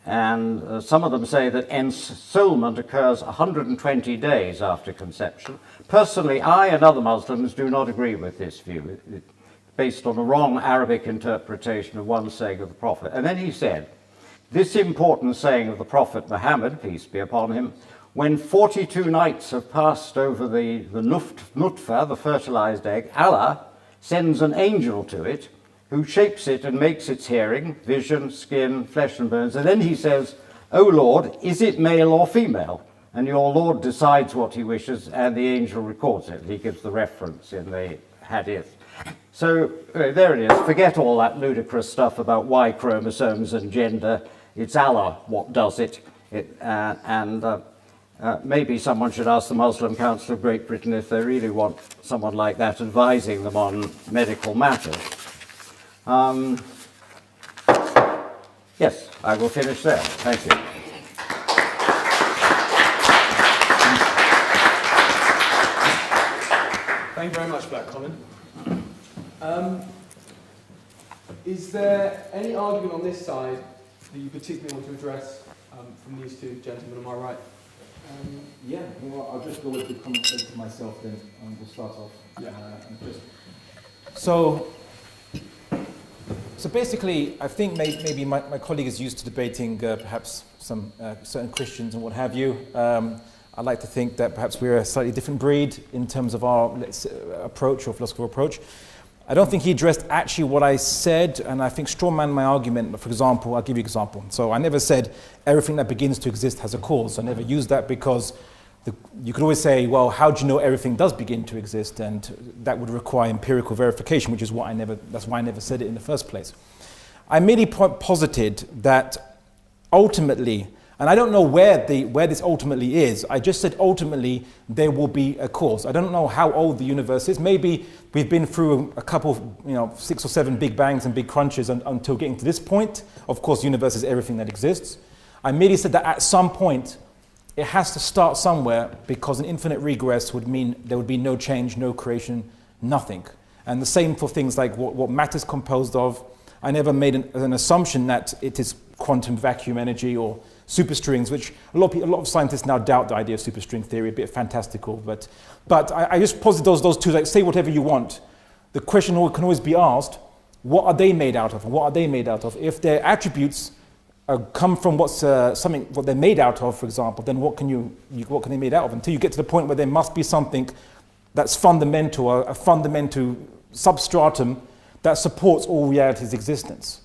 And some of them say that ensoulment occurs 120 days after conception. Personally, I and other Muslims do not agree with this view, based on a wrong Arabic interpretation of one saying of the Prophet. And then he said, this important saying of the Prophet Muhammad, peace be upon him, when 42 nights have passed over the nutfa, the fertilized egg, Allah sends an angel to it who shapes it and makes its hearing, vision, skin, flesh and bones. And then he says, O Lord, is it male or female? And your Lord decides what he wishes and the angel records it. He gives the reference in the hadith. So there it is. Forget all that ludicrous stuff about Y chromosomes and gender. It's Allah what does it. Maybe someone should ask the Muslim Council of Great Britain if they really want someone like that advising them on medical matters. Yes, I will finish there. Thank you. Thank you very much for that comment. Is there any argument on this side that you particularly want to address from these two gentlemen? Am I right? Yeah, well, I'll just go with the comment myself then, and we'll start off. Yeah. So basically, I think maybe my colleague is used to debating perhaps some certain Christians and what have you. I like to think that perhaps we're a slightly different breed in terms of our approach or philosophical approach. I don't think he addressed actually what I said, and I think strawman my argument. For example, I'll give you an example. So I never said everything that begins to exist has a cause. I never used that because you could always say, well, how do you know everything does begin to exist? And that would require empirical verification, which is that's why I never said it in the first place. I merely posited that ultimately, and I don't know where this ultimately is. I just said ultimately there will be a cause. I don't know how old the universe is. Maybe we've been through a couple of, 6 or 7 big bangs and big crunches until getting to this point. Of course, the universe is everything that exists. I merely said that at some point it has to start somewhere, because an infinite regress would mean there would be no change, no creation, nothing. And the same for things like what matter is composed of. I never made an assumption that it is quantum vacuum energy or superstrings, which a lot of scientists now doubt the idea of superstring theory, a bit fantastical. But I just posit those two, like, say whatever you want. The question can always be asked, what are they made out of? What are they made out of? If their attributes come from what they're made out of, for example, then what can they be made out of? Until you get to the point where there must be something that's fundamental, a fundamental substratum that supports all reality's existence.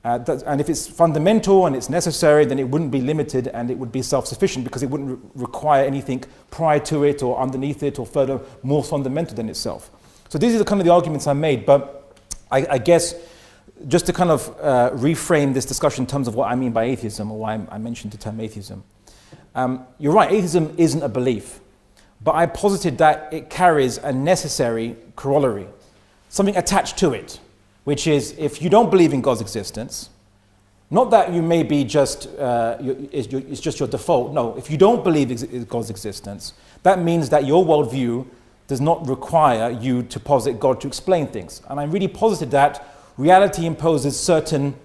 And if it's fundamental and it's necessary, then it wouldn't be limited and it would be self-sufficient, because it wouldn't require anything prior to it or underneath it or further more fundamental than itself. So these are the kind of the arguments I made, but I guess just to kind of reframe this discussion in terms of what I mean by atheism, or why I mentioned the term atheism. You're right, atheism isn't a belief, but I posited that it carries a necessary corollary, something attached to it, which is, if you don't believe in God's existence, not that you may be just, it's just your default. No, if you don't believe in God's existence, that means that your worldview does not require you to posit God to explain things. And I really posited that reality imposes certain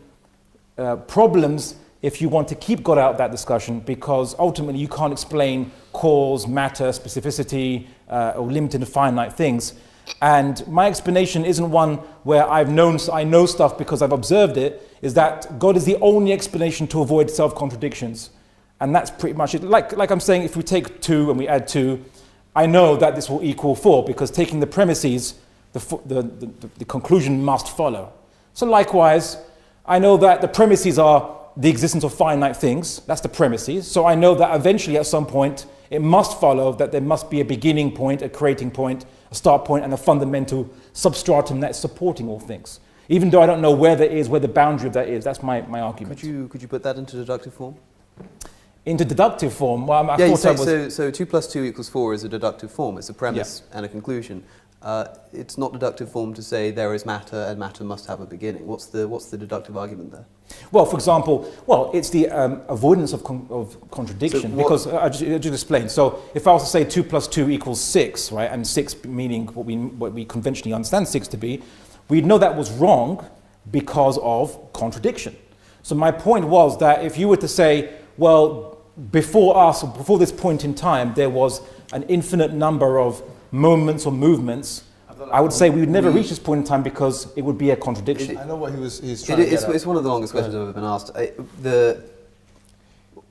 problems if you want to keep God out of that discussion, because ultimately you can't explain cause, matter, specificity, or limited and finite things. And my explanation isn't one where I know stuff because I've observed it, is that God is the only explanation to avoid self-contradictions. And that's pretty much it. Like I'm saying, if we take 2 and we add 2, I know that this will equal 4 because taking the premises, the conclusion must follow. So likewise, I know that the premises are the existence of finite things. That's the premises. So I know that eventually at some point, it must follow that there must be a beginning point, a creating point, a start point, and a fundamental substratum that's supporting all things. Even though I don't know where that is, where the boundary of that is, that's my argument. Could you put that into deductive form? Into deductive form, well, I yeah, thought I was... so 2 plus 2 equals 4 is a deductive form. It's a premise and a conclusion. It's not deductive form to say there is matter and matter must have a beginning. What's the deductive argument there? Well, for example, it's the avoidance of contradiction, because I just explained. So if I was to say 2 plus 2 equals 6, right, and 6 meaning what we conventionally understand 6 to be, we'd know that was wrong because of contradiction. So my point was that if you were to say, well, before this point in time, there was an infinite number of moments or movements, I would say we would never reach this point in time because it would be a contradiction. I know what he's trying to get at. It's one of the longest questions I've ever been asked.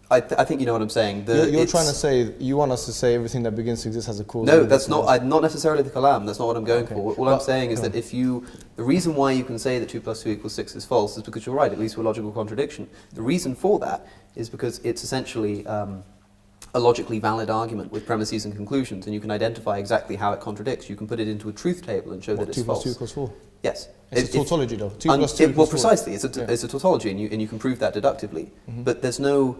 I think you know what I'm saying. You're trying to say, you want us to say everything that begins to exist has a cause. No, that's not necessarily the kalam. That's not what I'm going for. All I'm saying is that the reason why you can say that 2 plus 2 equals 6 is false is because you're right, it leads to a logical contradiction. The reason for that is because it's essentially a logically valid argument with premises and conclusions, and you can identify exactly how it contradicts. You can put it into a truth table and show that it's false. 2 plus 2 equals 4? Yes. It's a tautology though. 2 plus 2 equals 4. Well, precisely. It's a tautology, and you can prove that deductively. But there's no...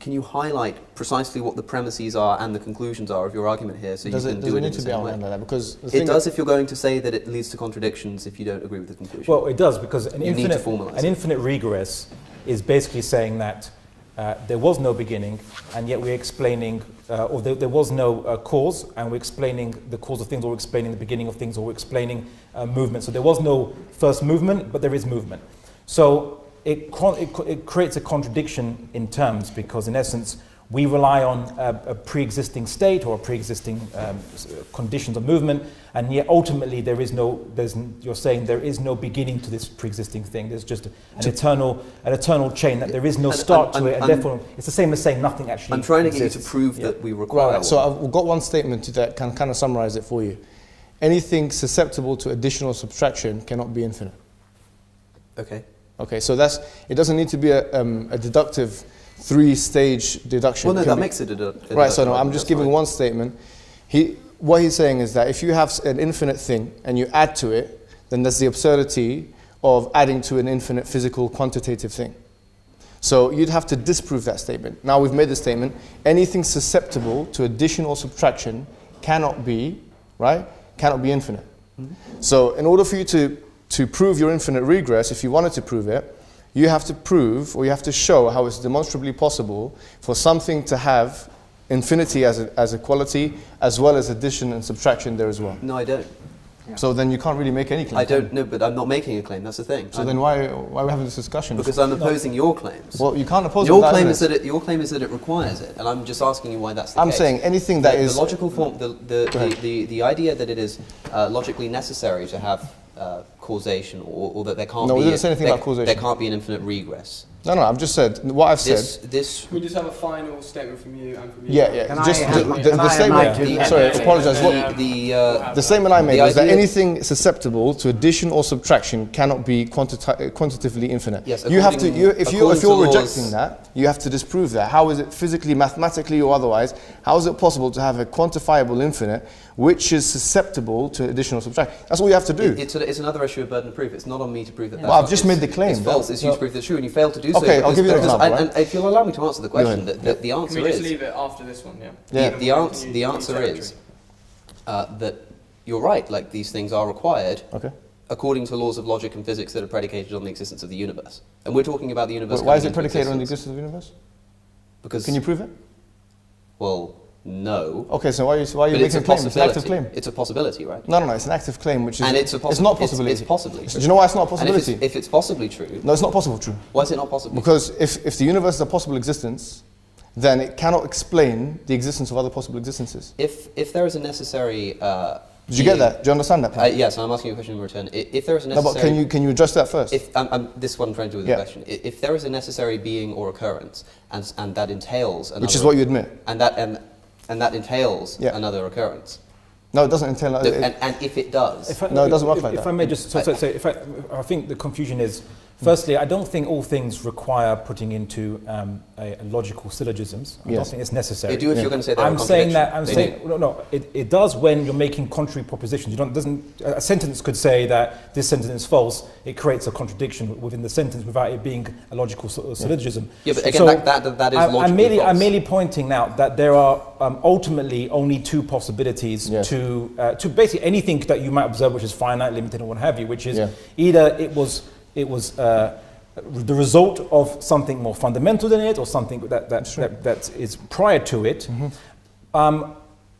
Can you highlight precisely what the premises are and the conclusions are of your argument here, so you can do it in the same way? Because it does if you're going to say that it leads to contradictions if you don't agree with the conclusion. Well, it does, because an need to formalize it. infinite regress is basically saying that there was no beginning, and yet we're explaining, or there was no cause, and we're explaining the cause of things, or we're explaining the beginning of things, or we're explaining movement. So there was no first movement, but there is movement. So it creates a contradiction in terms, because in essence we rely on a pre-existing state or pre-existing conditions of movement, and yet ultimately you're saying there is no beginning to this pre-existing thing. There's just an eternal chain, that there is no start to it, and therefore it's the same as saying nothing actually I'm trying to exists. get you to prove that we require Right, so I've got one statement that can kind of summarize it for you. Anything susceptible to addition or subtraction cannot be infinite. Okay, so it doesn't need to be a deductive 3-stage deduction. Well, no, that makes it a deductive. Right, so no, I'm just giving one statement. What he's saying is that if you have an infinite thing and you add to it, then there's the absurdity of adding to an infinite physical quantitative thing. So you'd have to disprove that statement. Now we've made the statement, anything susceptible to addition or subtraction cannot be infinite. So in order for you to prove your infinite regress, if you wanted to prove it, you have to prove, or you have to show how it's demonstrably possible for something to have infinity as a quality, as well as addition and subtraction there as well. No, I don't. So then you can't really make any claim. I don't know, but I'm not making a claim. That's the thing. So then why are we having this discussion? Because I'm opposing your claims. Well, you can't oppose your claim is that it requires it, and I'm just asking you why that's the case. I'm saying anything that is the logical form, the idea that it is logically necessary to have causation, or that there can't no, be. we didn't say anything about causation. There can't be an infinite regress. No, I've just said what I've said. Can we just have a final statement from you and from you? Yeah. Just the statement. Sorry, apologise. The statement I made was that anything susceptible to addition or subtraction cannot be quantitatively infinite. Yes, you have to. If you're rejecting that, you have to disprove that. How is it physically, mathematically, or otherwise? How is it possible to have a quantifiable infinite which is susceptible to addition or subtraction? That's all you have to do. It's another issue of burden of proof. It's not on me to prove that. Well, I've just made the claim. It's false. It's you to prove that's true, and you failed to do so. Okay, I'll give you an example. And if you'll allow me to answer the question, the answer is... Can we just leave it after this one, yeah? The answer is that you're right, like these things are required according to laws of logic and physics that are predicated on the existence of the universe. And we're talking about the universe... Why is it predicated on the existence of the universe? Because... Can you prove it? Well, no. Okay, so why are you making a claim? It's an active claim. It's a possibility, right? No, it's an active claim, which is... And it's not possibility. It's possibly true. Do you know why it's not a possibility? And if it's possibly true... No, it's not possible true. Why is it not possible? Because if the universe is a possible existence, then it cannot explain the existence of other possible existences. If there is a necessary... did you get that? Do you understand that? Yes, I'm asking you a question in return. If there is a necessary... No, but can you address that first? This is what I'm trying to do with the question. If there is a necessary being or occurrence, and that entails... Which is what you admit. And that entails another occurrence. No, it doesn't entail that. And if it does... No, it doesn't work like that. If I may just... I think the confusion is, firstly, I don't think all things require putting into a logical syllogisms. I don't think it's necessary. They do if you're going to say they're it does when you're making contrary propositions. A sentence could say that this sentence is false. It creates a contradiction within the sentence without it being a logical syllogism. Yeah, but again, that is logically false. I'm merely pointing out that there are ultimately only two possibilities to basically anything that you might observe which is finite, limited, and what have you, which is either it was the result of something more fundamental than it, or something that is prior to it.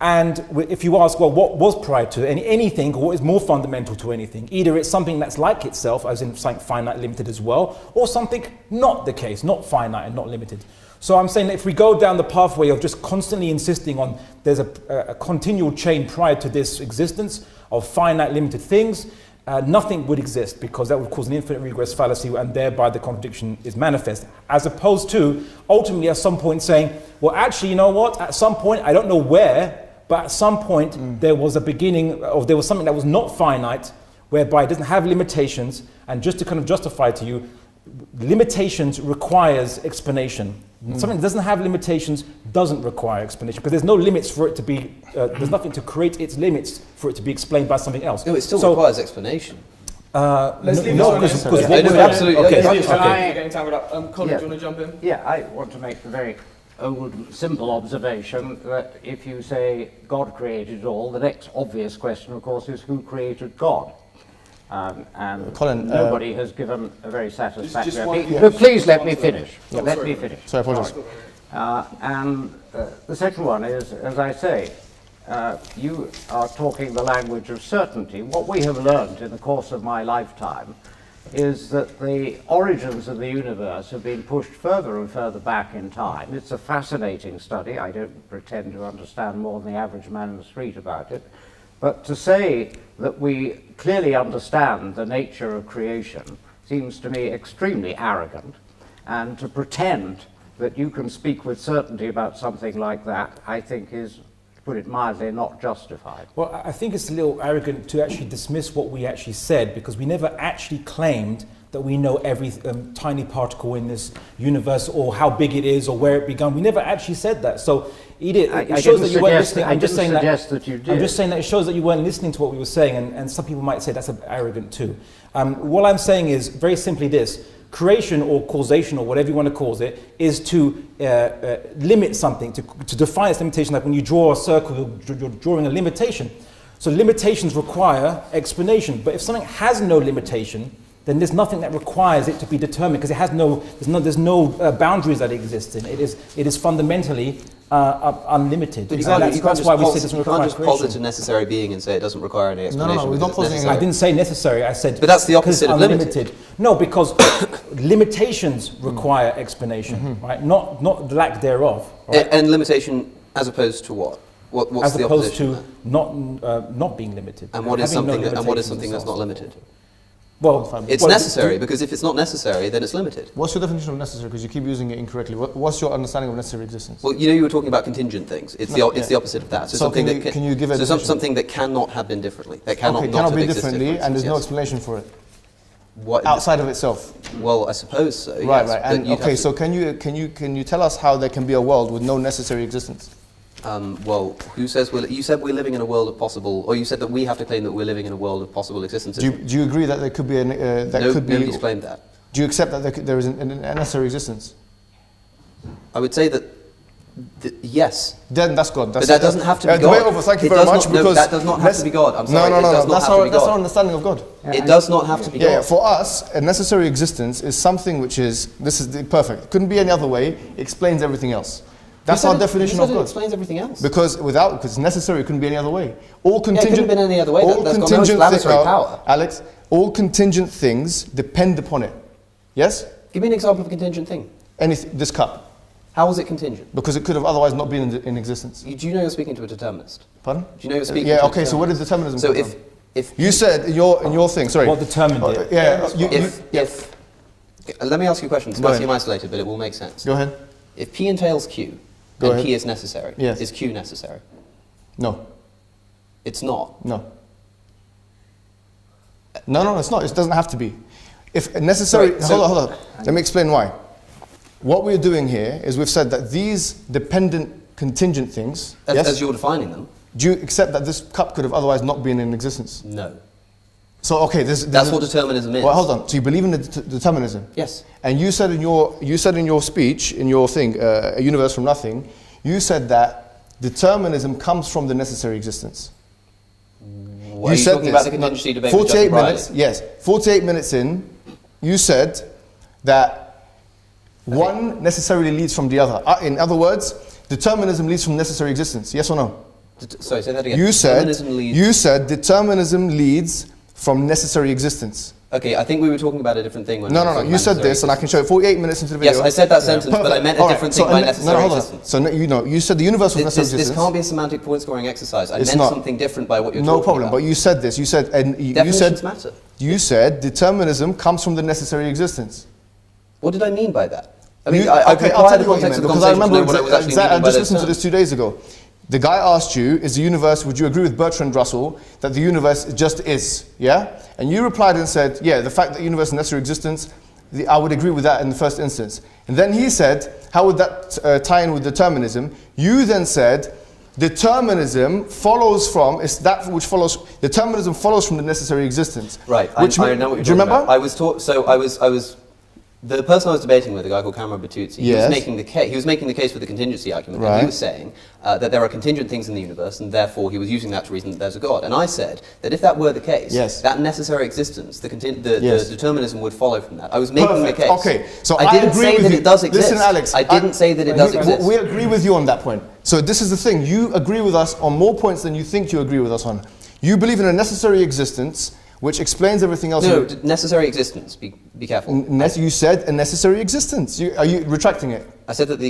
And if you ask, well, what was prior to anything, or what is more fundamental to anything? Either it's something that's like itself, as in something finite, limited as well, or something not the case, not finite and not limited. So I'm saying that if we go down the pathway of just constantly insisting on there's a continual chain prior to this existence of finite, limited things, nothing would exist, because that would cause an infinite regress fallacy, and thereby the contradiction is manifest. As opposed to ultimately at some point saying, well, actually, you know what? At some point, I don't know where, but at some point there was a beginning, or there was something that was not finite, whereby it doesn't have limitations, and just to kind of justify to you, limitations requires explanation. Something that doesn't have limitations doesn't require explanation, because there's no limits for it to be, there's nothing to create its limits for it to be explained by something else. No, it still requires explanation. Let's leave Colin, this do you want to jump in? Yeah, I want to make the very old, simple observation that if you say God created it all, the next obvious question, of course, is who created God? And Colin, nobody has given a very satisfactory... Please let me finish. Let me finish. Sorry, I apologize. And the second one is, as I say, you are talking the language of certainty. What we have learned in the course of my lifetime is that the origins of the universe have been pushed further and further back in time. It's a fascinating study. I don't pretend to understand more than the average man in the street about it. But to say that we clearly understand the nature of creation seems to me extremely arrogant, and to pretend that you can speak with certainty about something like that, I think is, to put it mildly, not justified. Well, I think it's a little arrogant to actually dismiss what we actually said, because we never actually claimed that we know every tiny particle in this universe, or how big it is, or where it began. We never actually said that. So it shows that you weren't listening. I'm just saying that you did. I'm just saying that it shows that you weren't listening to what we were saying, and some people might say that's arrogant too. What I'm saying is very simply this: creation or causation, or whatever you want to call it, is to limit something, to define its limitation. Like when you draw a circle, you're drawing a limitation. So limitations require explanation. But if something has no limitation, then there's nothing that requires it to be determined, because it has there's no boundaries that it exists in. It is fundamentally unlimited. But that's why we say it doesn't require creation. You can't just posit a necessary being and say it doesn't require any explanation. No, we're not positing. I didn't say necessary. I said. But that's the opposite of limited. No, because limitations require explanation, right? Not the lack thereof. Right? And limitation as opposed to what? What's the opposition? As opposed to not being limited. And what is something that's not limited? Well, it's necessary, because if it's not necessary, then it's limited. What's your definition of necessary? Because you keep using it incorrectly. What's your understanding of necessary existence? Well, you were talking about contingent things. It's the opposite of that. So something that can you give a definition? Something that cannot have been differently. That cannot be differently, and there's no explanation for it. What outside of itself? Well, I suppose so. Right, yes, right. And okay, so can you tell us how there can be a world with no necessary existence? Well, who says you said we're living in a world of possible, or you said that we have to claim that we're living in a world of possible existence. Do you agree that there could be nobody's claimed that. Do you accept that there is a necessary existence? I would say that yes. Then that's God. But that doesn't have to be God. Thank you very much. Because that does not have to be God. I'm sorry. No. That's our understanding of God. It does not have to be God. Yeah, for us, a necessary existence is something which is perfect. It couldn't be any other way. It explains everything else. That's our definition of God. It explains everything else. Because it's necessary, it couldn't be any other way. All contingent. It couldn't have been any other way. That's got no explanatory power. Alex, all contingent things depend upon it. Yes? Give me an example of a contingent thing. This cup. How was it contingent? Because it could have otherwise not been in existence. Do you know you're speaking to a determinist? Pardon? Do you know you're speaking to a determinist? Okay, so what is determinism? So if you said in your thing, sorry. What determined it? Let me ask you a question. It's quite seem isolated, but it will make sense. Go ahead. If P entails Q, Go and ahead. P is necessary. Yes. Is Q necessary? No. It's not. No. No, it's not. It doesn't have to be. If necessary, Right, so- hold on. Let me explain why. What we're doing here is we've said that these dependent contingent things, As you're defining them, do you accept that this cup could have otherwise not been in existence? no. So, okay, That's what determinism is. Well, hold on. So you believe in the determinism? Yes. And you said in your speech, in your thing, a universe from nothing, you said that determinism comes from the necessary existence. Are you talking about the contingency debate with 48 Justin minutes, Riley? yes. 48 minutes in, you said that one necessarily leads from the other. In other words, determinism leads from necessary existence. Yes or no? Sorry, say that again. You said Determinism leads- determinism leads from necessary existence. Okay, I think we were talking about a different thing when No. we were talking You about said necessary this, and I can show it 48 minutes into the video. Yes, I said that sentence, but I meant a All right, different so thing by a ne- necessary hold on. existence. So you said the universe was necessary This existence. can't be a semantic point scoring exercise. I It's meant not. something different by what you're No talking problem. about. But you said this. You said Definitions matter. You said determinism comes from the necessary existence. What did I mean by that? I mean, You- I okay, require I'll tell the you what you context meant, of the because I conversation to know remember what I was actually I meaning by just those listened to terms. this 2 days ago. The guy asked you, is the universe, would you agree with Bertrand Russell that the universe just is? Yeah? And you replied and said, yeah, the fact that the universe is necessary existence, I would agree with that in the first instance. And then he said, how would that tie in with determinism? You then said, determinism follows from, it's that which follows, determinism follows from the necessary existence. Right, Which I know what you're do you talking remember? about. I was the person I was debating with, a guy called Cameron Bertuzzi, he Yes. was making the case for the contingency argument. And Right. he was saying that there are contingent things in the universe, and therefore he was using that to reason that there's a God. And I said that if that were the case, Yes. that necessary existence, the Yes. determinism would follow from that. I was making Perfect. the case. Okay, so I didn't agree say with that you. it does exist. Listen, Alex, I didn't say that it does exist. We agree with you on that point. So this is the thing. You agree with us on more points than you think you agree with us on. You believe in a necessary existence, which explains everything else. No, necessary existence. Be careful. You said a necessary existence. Are you retracting it? I said that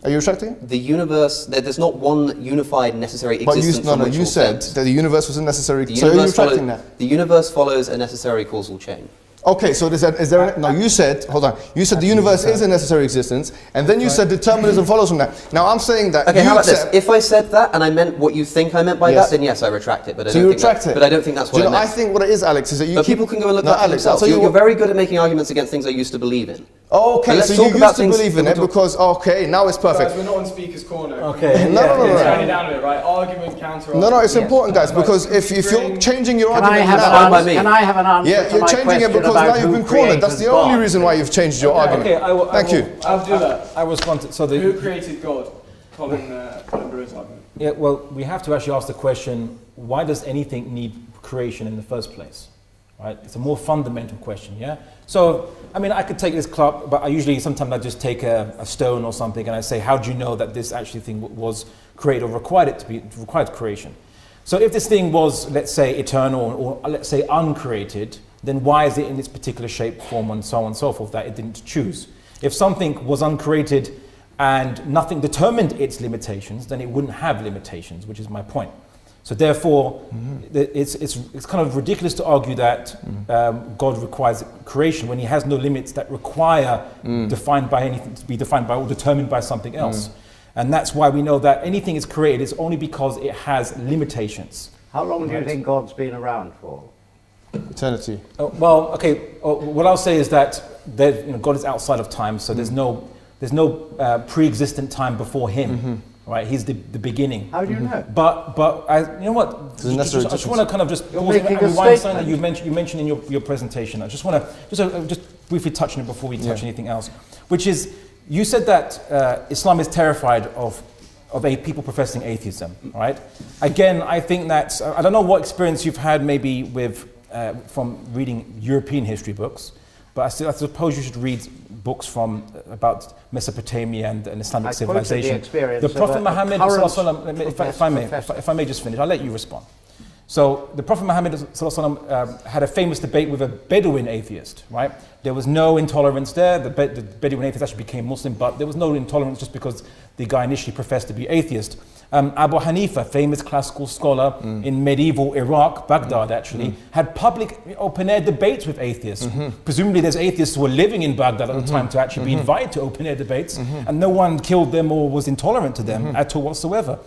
Are you retracting it? the universe, there's not one unified necessary But existence. you said that the universe was a necessary. The So are you universe retracting that? The universe follows a necessary causal chain. Okay, so is there? No, you said. Hold on. You said the universe is a necessary existence, and then you said determinism follows from that. Now I'm saying that. Okay, you how about accept, this? If I said that and I meant what you think I meant by Yes. that, then yes, I retract it. But I So don't you think retract that, it. But I don't think that's Do what you know, I I meant. think what it is, Alex, is that you. But people can go and look no, that up Alex, I'll themselves. tell you You're what. very good at making arguments against things I used to believe in. Okay, But let's so talk you about used to things believe in that it we because okay, now it's perfect. Guys, we're not on speaker's corner. Okay. No, no, no, no, Turn it no. down a bit, right? Argument, counter. No, it's Yes. important, guys, because if you're changing your Can I argument have That's now, fine by an me. answer? Can I have an answer yeah, to you're my changing it question because about now you've who been cornered. That's created the only God? reason why you've changed your argument. Okay, Thank you. I'll do that. I respond to, so Who the, created God? Colin Brewer's argument. yeah, well, we have to actually ask the question, why does anything need creation in the first place? Right? It's a more fundamental question, yeah? So, I mean, I could take this club, but sometimes I just take a stone or something and I say, how do you know that this actually thing was created or required creation? So if this thing was, let's say, eternal or let's say uncreated, then why is it in its particular shape, form, and so on and so forth that it didn't choose? If something was uncreated and nothing determined its limitations, then it wouldn't have limitations, which is my point. So therefore, it's kind of ridiculous to argue that God requires creation when he has no limits that require defined by anything to be defined by or determined by something else. And that's why we know that anything is created is only because it has limitations. How long do you think God's been around for? Eternity. Well, okay. What I'll say is that God is outside of time, so there's no pre-existent time before him. Right, he's the beginning. How do you know? But you know what? I just want to kind of just You're pause making and a rewind something statement. that you mentioned in your presentation. I just want to just briefly touch on it before we touch anything else, which is you said that Islam is terrified of people professing atheism. Right? Again, I think that I don't know what experience you've had maybe with from reading European history books, but I suppose you should read books from about Mesopotamia and Islamic civilization. The experience The Prophet of a Muhammad, current if I may just finish, I'll let you respond. So the Prophet Muhammad had a famous debate with a Bedouin atheist, right? There was no intolerance there. The Bedouin atheist actually became Muslim, but there was no intolerance just because the guy initially professed to be atheist. Abu Hanifa, famous classical scholar in medieval Iraq, Baghdad actually, had public open-air debates with atheists. Presumably there's atheists who were living in Baghdad at the time to actually be invited to open-air debates, and no one killed them or was intolerant to them at all whatsoever.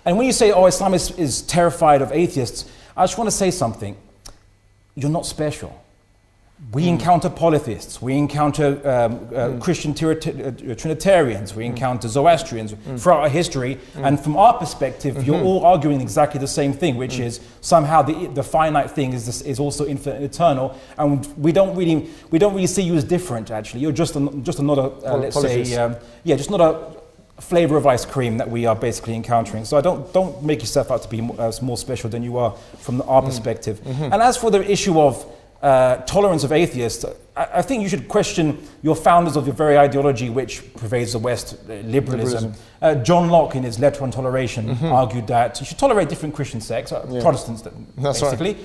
And when you say, oh, Islam is terrified of atheists, I just want to say something. You're not special. We encounter polytheists, we encounter Christian Trinitarians, we encounter Zoroastrians throughout our history, and from our perspective, you're all arguing exactly the same thing, which is somehow the finite thing is also infinite and eternal, and we don't really see you as different. Actually, you're just another let's say just not a flavor of ice cream that we are basically encountering. So don't make yourself out to be more special than you are from our perspective. And as for the issue of tolerance of atheists, I think you should question your founders of your very ideology which pervades the West, liberalism. John Locke, in his Letter on Toleration, argued that you should tolerate different Christian sects, Protestants basically,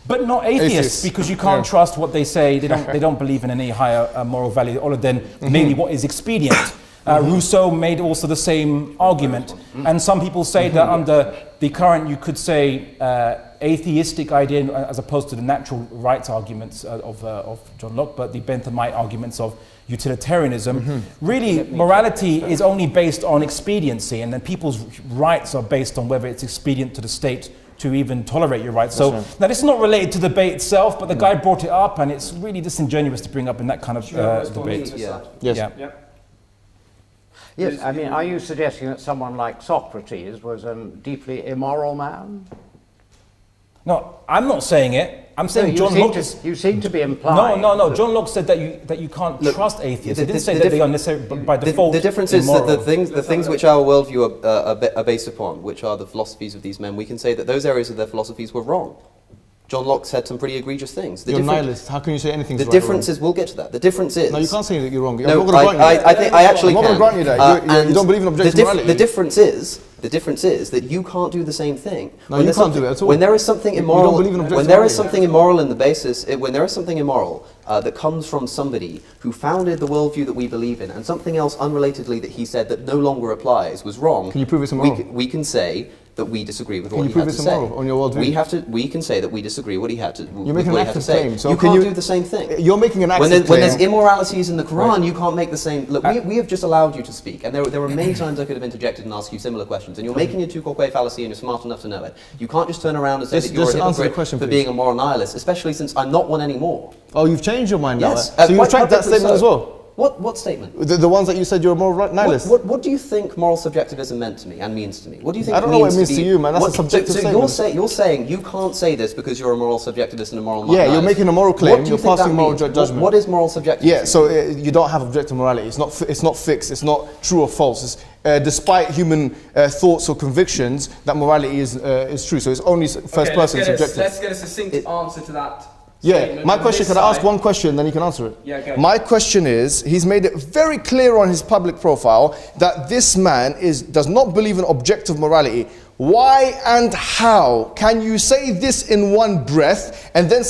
but not atheists, because you can't trust what they say. They don't believe in any higher moral value other than maybe what is expedient. Rousseau made also the same argument, and some people say that under the current, you could say, atheistic idea as opposed to the natural rights arguments of John Locke, but the Benthamite arguments of utilitarianism. Really, morality is only based on expediency, and then people's rights are based on whether it's expedient to the state to even tolerate your rights. So now this is not related to the debate itself, but the guy brought it up, and it's really disingenuous to bring up in that kind of debate. Yes, I mean, are you suggesting that someone like Socrates was a deeply immoral man? No, I'm not saying it. I'm saying John Locke. You seem to be implying. No. John Locke said that you can't trust atheists. He didn't say that they are necessarily by default. The difference is that the things which our worldview are based upon, which are the philosophies of these men, we can say that those areas of their philosophies were wrong. John Locke said some pretty egregious things. You're nihilist. How can you say anything? The difference is, we'll get to that. The difference is... No, you can't say that you're wrong. No, I'm not going to grant you that. I actually can. I'm not going to grant you that. You don't believe in objective morality. The difference is that you can't do the same thing. No, you can't do it at all. When there is something immoral, you don't believe in objective when there is something immoral in the basis, when there is something immoral that comes from somebody who founded the worldview that we believe in, and something else unrelatedly that he said that no longer applies was wrong. Can you prove it's immoral? We can say that we disagree with what he had to say. Can you prove it's immoral on your worldview? We can say that we disagree what he had to. You're making an active claim. So you can't do the same thing. You're making an active claim. When there's immoralities in the Quran, you can't make the same. Look, we have just allowed you to speak, and there were many times I could have interjected and asked you similar questions, and you're making a two-quay fallacy, and you're smart enough to know it. You can't just turn around and say that you're a hypocrite for being a moral nihilist, especially since I'm not one anymore. Oh, you've changed your mind now. Yes. So you retract that statement as well. What statement? The ones that you said you're a moral nihilist. What do you think moral subjectivism meant to me and means to me? What do you think? I don't know what it means to you, man. That's a subjective statement. So you're saying you can't say this because you're a moral subjectivist and a moral nihilist. Yeah, you're making a moral claim. You're passing moral judgment. What is moral subjectivism? Yeah, so you don't have objective morality. It's not fixed. It's not true or false. Despite human thoughts or convictions, that morality is true. So it's only first person subjective. Let's get a succinct answer to that. Yeah, my question, can I ask one question, then you can answer it? Yeah, go. My question is, he's made it very clear on his public profile that this man does not believe in objective morality. Why and how can you say this in one breath and then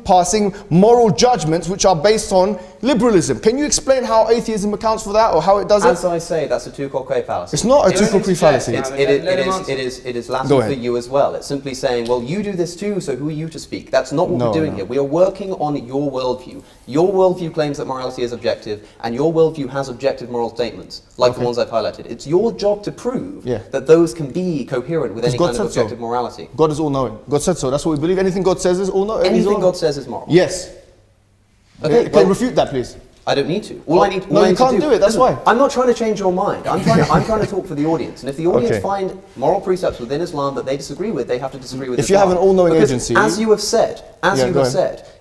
passing moral judgments which are based on liberalism? Can you explain how atheism accounts for that, or how it does it? As I say, that's a two-quay fallacy. It's not a two-quay fallacy. It is Latin for you as well. It's simply saying, well, you do this too, so who are you to speak? That's not what we're doing here. We are working on your worldview. Your worldview claims that morality is objective, and your worldview has objective moral statements, like the ones I've highlighted. It's your job to prove that those can be coherent with any kind of objective morality. God is all-knowing. God said so. That's what we believe. Anything God says is all-knowing. Anything God says is moral. Yes. Okay, can you refute that, please? I don't need to. All I need no, you can't do it. That's why. I'm not trying to change your mind. I'm trying to talk for the audience. And if the audience find moral precepts within Islam that they disagree with, they have to disagree with Islam. If you have an all-knowing agency, as you have said,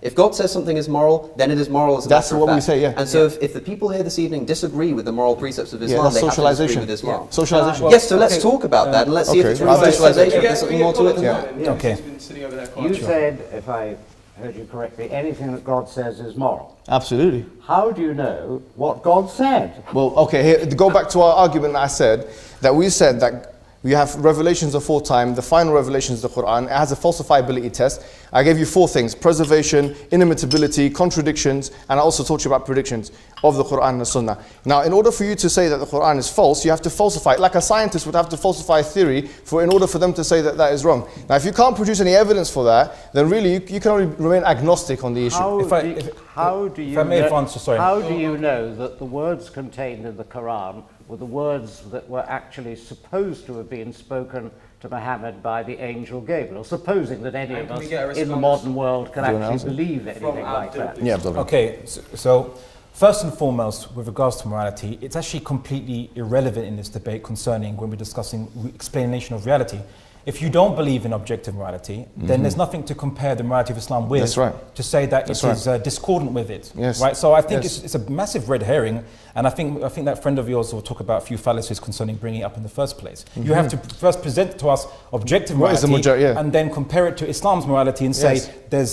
if God says something is moral, then it is moral as a matter of fact. That's what we say. Yeah. And so if the people here this evening disagree with the moral precepts of Islam, they have to disagree with Islam. Socialization. Yes. So let's talk about that and let's see if it's really socialization. If there's something more to it than that. Okay. You said, if I heard you correctly, anything that God says is moral. Absolutely. How do you know what God said? Well, okay, here, to go back to our argument that I said, that we said that We have revelations aforetime. The final revelation is the Quran. It has a falsifiability test. I gave you 4 things: preservation, inimitability, contradictions, and I also taught you about predictions of the Quran and the Sunnah. Now, in order for you to say that the Quran is false, you have to falsify it. Like a scientist would have to falsify a theory in order for them to say that that is wrong. Now, if you can't produce any evidence for that, then really you can only remain agnostic on the issue. How do you know that the words contained in the Quran were the words that were actually supposed to have been spoken to Muhammad by the angel Gabriel, supposing that any of us in the modern world can actually believe anything like that? Yeah, okay, so first and foremost, with regards to morality, it's actually completely irrelevant in this debate concerning when we're discussing explanation of reality. If you don't believe in objective morality, then there's nothing to compare the morality of Islam with. That's right. To say that it is discordant with it. Yes. Right? So I think it's a massive red herring, and I think that friend of yours will talk about a few fallacies concerning bringing it up in the first place. You have to first present to us objective morality and then compare it to Islam's morality and say they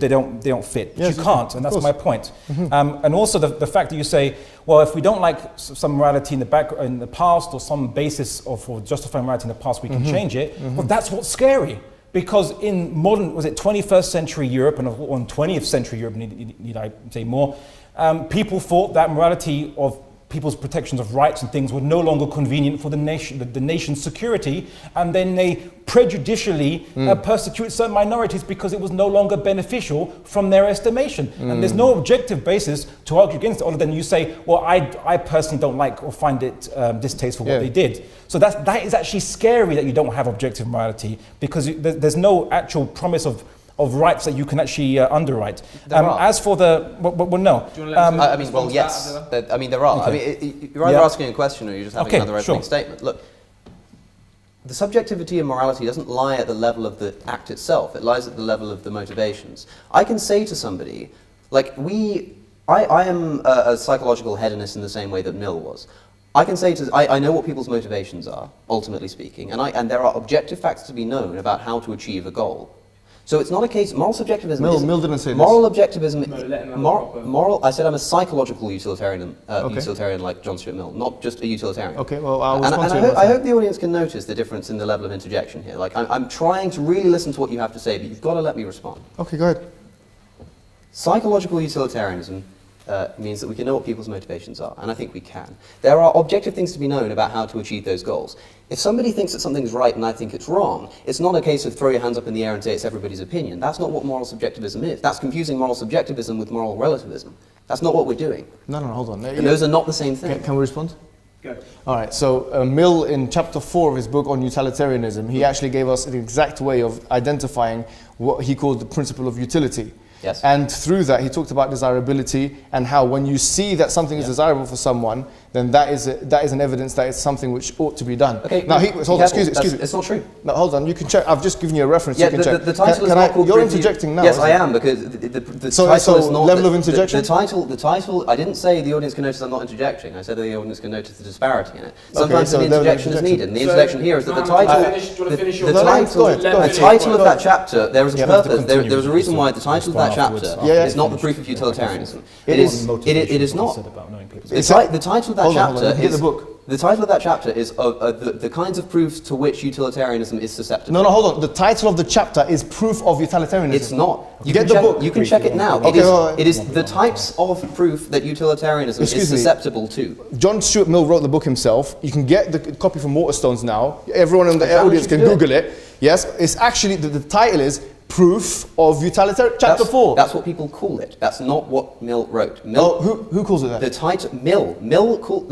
don't fit. But you can't, and that's my point. And also the fact that you say, well, if we don't like some morality in the past or some basis for justifying morality in the past, we can change it. Well, that's what's scary. Because in modern, 21st century Europe and on 20th century Europe, need I say more, people thought that morality of people's protections of rights and things were no longer convenient for the nation's security, and then they prejudicially persecute certain minorities because it was no longer beneficial from their estimation. And there's no objective basis to argue against it other than you say, well, I personally don't like or find it distasteful what they did. So that is actually scary that you don't have objective morality, because there's no actual promise of rights that you can actually underwrite. As for the, well, no. I mean, well, yes. I mean, there are. Okay. I mean, you're either asking a question or you're just having another opening statement. Look, the subjectivity of morality doesn't lie at the level of the act itself. It lies at the level of the motivations. I can say to somebody, like I am a psychological hedonist in the same way that Mill was. I can say I know what people's motivations are, ultimately speaking, and there are objective facts to be known about how to achieve a goal. So it's not a case, moral subjectivism Mill didn't say moral objectivism, moral, I said I'm a psychological utilitarian, utilitarian like John Stuart Mill, not just a utilitarian. Okay, well, I hope the audience can notice the difference in the level of interjection here. Like, I'm trying to really listen to what you have to say, but you've got to let me respond. Okay, go ahead. Psychological utilitarianism means that we can know what people's motivations are, and I think we can. There are objective things to be known about how to achieve those goals. If somebody thinks that something's right and I think it's wrong, it's not a case of throw your hands up in the air and say it's everybody's opinion. That's not what moral subjectivism is. That's confusing moral subjectivism with moral relativism. That's not what we're doing. No, hold on. And those are not the same thing. Can we respond? Go. All right, so Mill, in chapter 4 of his book on utilitarianism, he actually gave us the exact way of identifying what he called the principle of utility. Yes. And through that, he talked about desirability and how when you see that something is desirable for someone, then that is an evidence that it's something which ought to be done. Okay. Now, excuse me. It's not true. No, hold on. You can check. I've just given you a reference. Yeah, you can check. The title is not called. You're interjecting now. Yes, I am, because the title is not. Level of interjection. The title. I didn't say the audience can notice I'm not interjecting. I said that the audience can notice the disparity in it. Sometimes an interjection is needed, and the interjection here is that the title. The title of that chapter. There was a purpose. There was a reason why the title of that chapter is not the proof of utilitarianism. It is not. The title of that chapter is. The title of that chapter is the kinds of proofs to which utilitarianism is susceptible. No, hold on. The title of the chapter is Proof of Utilitarianism. It's not. You get the book. You can check it now. It is the types of proof that utilitarianism is susceptible to. John Stuart Mill wrote the book himself. You can get the copy from Waterstones now. Everyone in the audience can Google it. Yes, it's actually, the title is Proof of Utilitarianism, chapter 4. That's what people call it. That's not what Mill wrote. Who calls it that? The title, Mill called,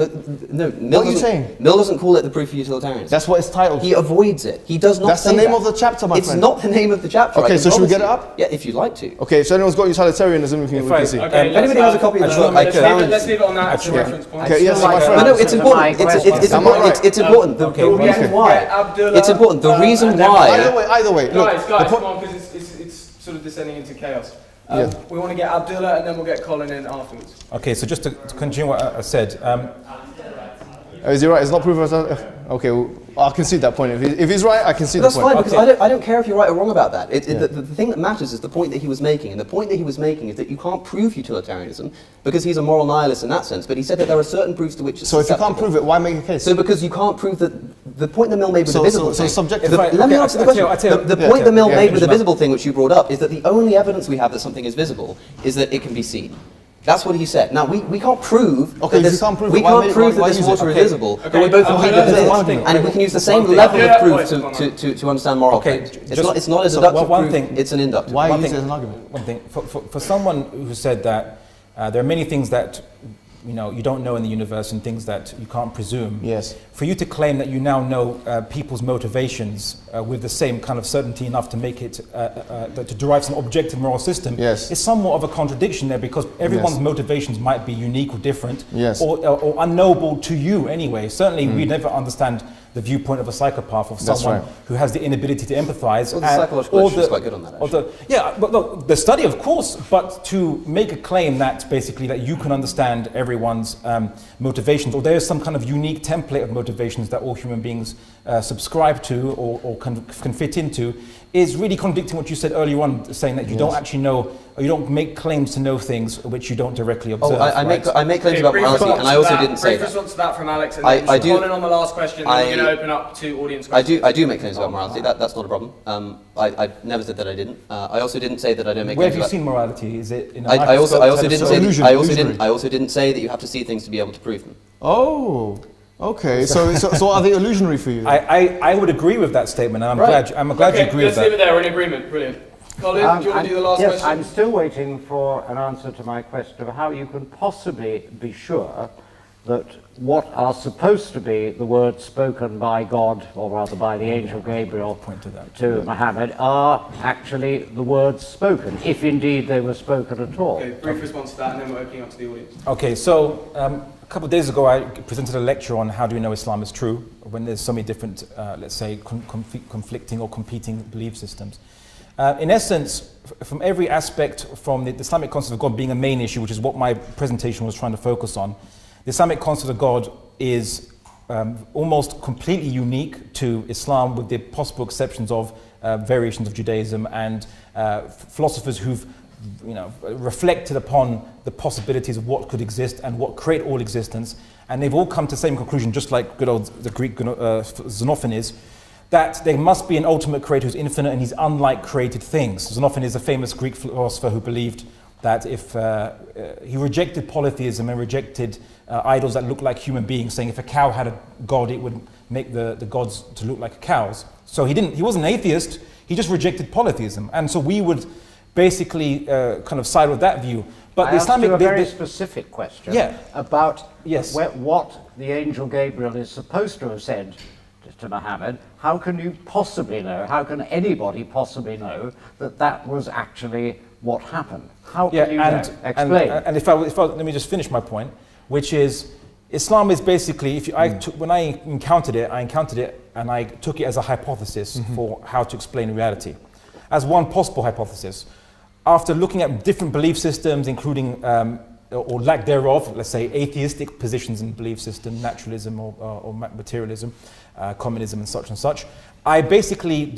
no, Mill. What are you saying? Mill doesn't call it the Proof of Utilitarianism. That's what it's titled. He avoids it. He does not That's say the name that. of the chapter, my friend. It's not the name of the chapter. Okay, so should we get it up? Yeah, if you'd like to. Okay, so anyone's got utilitarianism, we can see. Okay, if anybody has a copy of the book, let's leave it on that as a reference point. Okay, yes, my friend. No, it's important. It's important. The reason why. It's important. The reason why. Either way. Guys, come on, because it's sort of descending into chaos. We want to get Abdullah and then we'll get Colin in afterwards. Okay, so just to continue what I said. Is he right? It's not proof of. Okay, well, I can see that point. If he's right, I can see the point. That's fine, because I don't care if you're right or wrong about that. The thing that matters is the point that he was making, and the point that he was making is that you can't prove utilitarianism because he's a moral nihilist in that sense. But he said that there are certain proofs to which it's So if you can't prove it, why make a case? So because you can't prove that the point the mill made with the visible thing. Subjective. Let me answer the question. The point the mill made with the visible thing, which you brought up, is that the only evidence we have that something is visible is that it can be seen. That's what he said. Now, we can't prove that this water is visible, but we both agree that it is. And if we can use the same level of proof to understand moral claims. It's not a deductive proof, it's an inductive. Why use it as an argument? One thing, for someone who said that there are many things that you don't know in the universe and things that you can't presume. Yes. For you to claim that you now know people's motivations with the same kind of certainty enough to make it, to derive some objective moral system, yes, is somewhat of a contradiction there, because everyone's motivations might be unique or different, yes, or unknowable to you anyway. Certainly we never understand the viewpoint of a psychopath, of someone who has the inability to empathize. Well, the psychological literature is quite good on that, actually. But look, the study, of course, but to make a claim that basically that you can understand everyone's motivations, or there is some kind of unique template of motivations that all human beings subscribe to or can fit into, is really contradicting what you said earlier on, saying that you don't actually know, or you don't make claims to know things which you don't directly observe. I make claims about morality, and I also didn't say that. Brief response to that from Alex, and then just Colin on the last question, and then we're going to open up to audience questions. I do make claims about morality, that's not a problem. I never said that I didn't. I also didn't say that I don't make claims about... Where have you seen morality? Is it in a I also didn't say that you have to see things to be able to prove them. Oh, okay. So are they illusionary for you? I would agree with that statement, and I'm glad you agree with that. Let's leave it there. We're in agreement. Brilliant. Colin, do you want to do the last question? Yes, I'm still waiting for an answer to my question of how you can possibly be sure that what are supposed to be the words spoken by God, or rather by the angel Gabriel to Muhammad, are actually the words spoken, if indeed they were spoken at all. Okay, brief response to that, and then we're opening up to the audience. Okay, so a couple of days ago I presented a lecture on how do we know Islam is true when there's so many different, let's say, conflicting or competing belief systems. In essence, from every aspect, from the Islamic concept of God being a main issue, which is what my presentation was trying to focus on, the Islamic concept of God is almost completely unique to Islam, with the possible exceptions of variations of Judaism and philosophers who've reflected upon the possibilities of what could exist and what create all existence, and they've all come to the same conclusion, just like good old the Greek Xenophon, that there must be an ultimate creator who's infinite and he's unlike created things. Xenophon is a famous Greek philosopher who believed that if he rejected polytheism and rejected idols that look like human beings, saying if a cow had a god, it would make the gods to look like cows. So he wasn't an atheist, he just rejected polytheism. And so we would basically kind of side with that view. But I asked you a very specific question about what the angel Gabriel is supposed to have said to Muhammad. How can you possibly know, how can anybody possibly know that that was actually what happened? How can you know? Explain. And if I let me just finish my point, which is Islam is basically, when I encountered it and I took it as a hypothesis for how to explain reality, as one possible hypothesis. After looking at different belief systems, including or lack thereof, let's say atheistic positions in belief system, naturalism or materialism, communism and such, I basically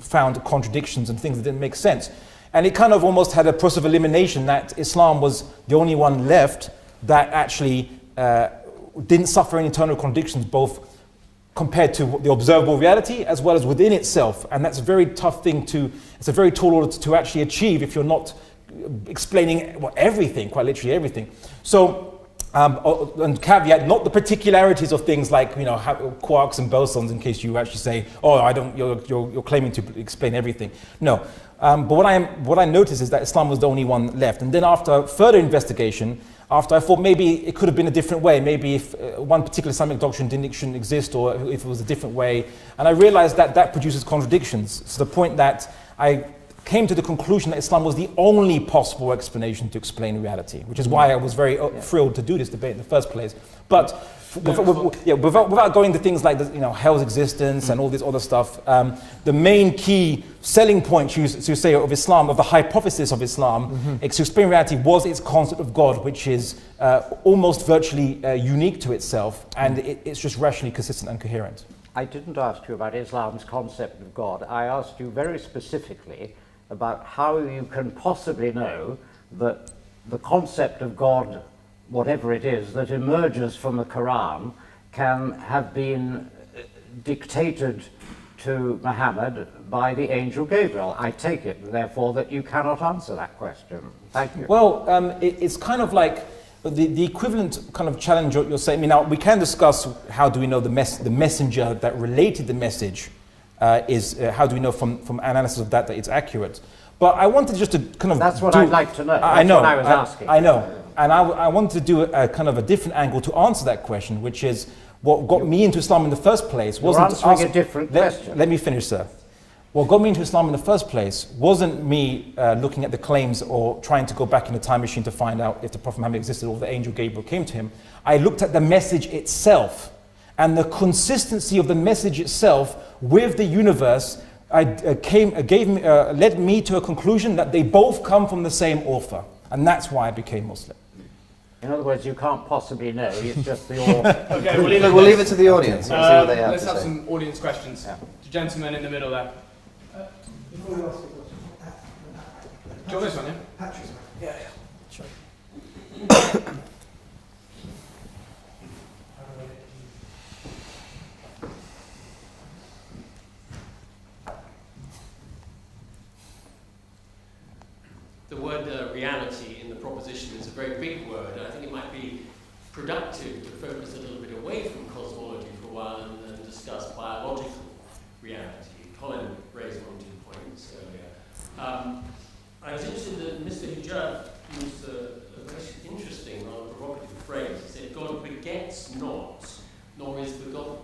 found contradictions and things that didn't make sense. And it kind of almost had a process of elimination that Islam was the only one left that actually didn't suffer any internal contradictions, both compared to the observable reality as well as within itself. And that's a very tough thing it's a very tall order to actually achieve if you're not explaining everything, quite literally everything. So, and caveat, not the particularities of things like quarks and bosons, in case you actually say, oh, you're claiming to explain everything. No, but what I noticed is that Islam was the only one left. And then after further investigation, after I thought maybe it could have been a different way, maybe if one particular Islamic doctrine shouldn't exist, or if it was a different way, and I realized that produces contradictions, to the point that I came to the conclusion that Islam was the only possible explanation to explain reality, which is why I was very thrilled to do this debate in the first place. But without going to things like hell's existence and all this other stuff, the main key selling point, you say, of Islam, of the hypothesis of Islam, to explain reality, was its concept of God, which is almost virtually unique to itself, and it's just rationally consistent and coherent. I didn't ask you about Islam's concept of God. I asked you very specifically about how you can possibly know that the concept of God, whatever it is, that emerges from the Quran can have been dictated to Muhammad by the angel Gabriel. I take it, therefore, that you cannot answer that question. Thank you. Well, it's kind of like the equivalent kind of challenge you're saying. I mean, now we can discuss how do we know the messenger that related the message how do we know from analysis of that it's accurate? But I wanted just to kind of That's what I'd like to know. I know. What I was asking. I know. And I wanted to do a kind of a different angle to answer that question, which is what got me into Islam in the first place wasn't answering a different question. Let me finish, sir. What got me into Islam in the first place wasn't me looking at the claims or trying to go back in a time machine to find out if the Prophet Muhammad existed or the angel Gabriel came to him. I looked at the message itself and the consistency of the message itself with the universe led me to a conclusion that they both come from the same author. And that's why I became Muslim. In other words, you can't possibly know, it's just the Okay, we'll leave it to the audience. We'll see what they have let's to have say. some audience questions. Yeah. The gentleman in the middle there. Before you ask the question, Do you want this one, yeah? Patrick's Yeah, yeah. Sure. The word reality in the proposition is a very big word, and I think it might be productive to focus a little bit away from cosmology for a while and discuss biological reality. Colin raised one or two points earlier. I was interested that Mr. Hijab used a very interesting, rather provocative phrase. He said, God begets not, nor is begotten.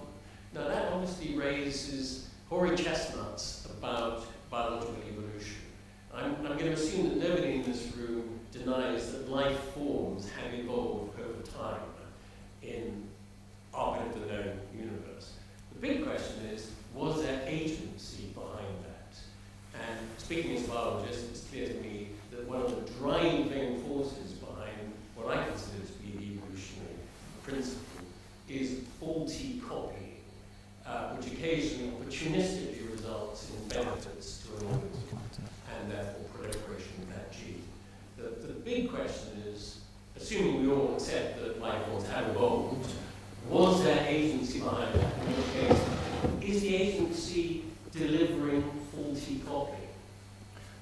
Now that obviously raises hoary chestnuts about biological evolution. I'm going to assume that nobody in this room denies that life forms have evolved over time in our bit of the known universe. The big question is, was there agency behind that? And speaking as a biologist, it's clear to me that one of the driving forces behind what I consider to be the evolutionary principle is faulty copying, which occasionally opportunistically results in benefits to an organism and therefore proliferation of that gene. The big question is, assuming we all accept that life forms have evolved, was there agency behind that? In your case, is the agency delivering faulty copying?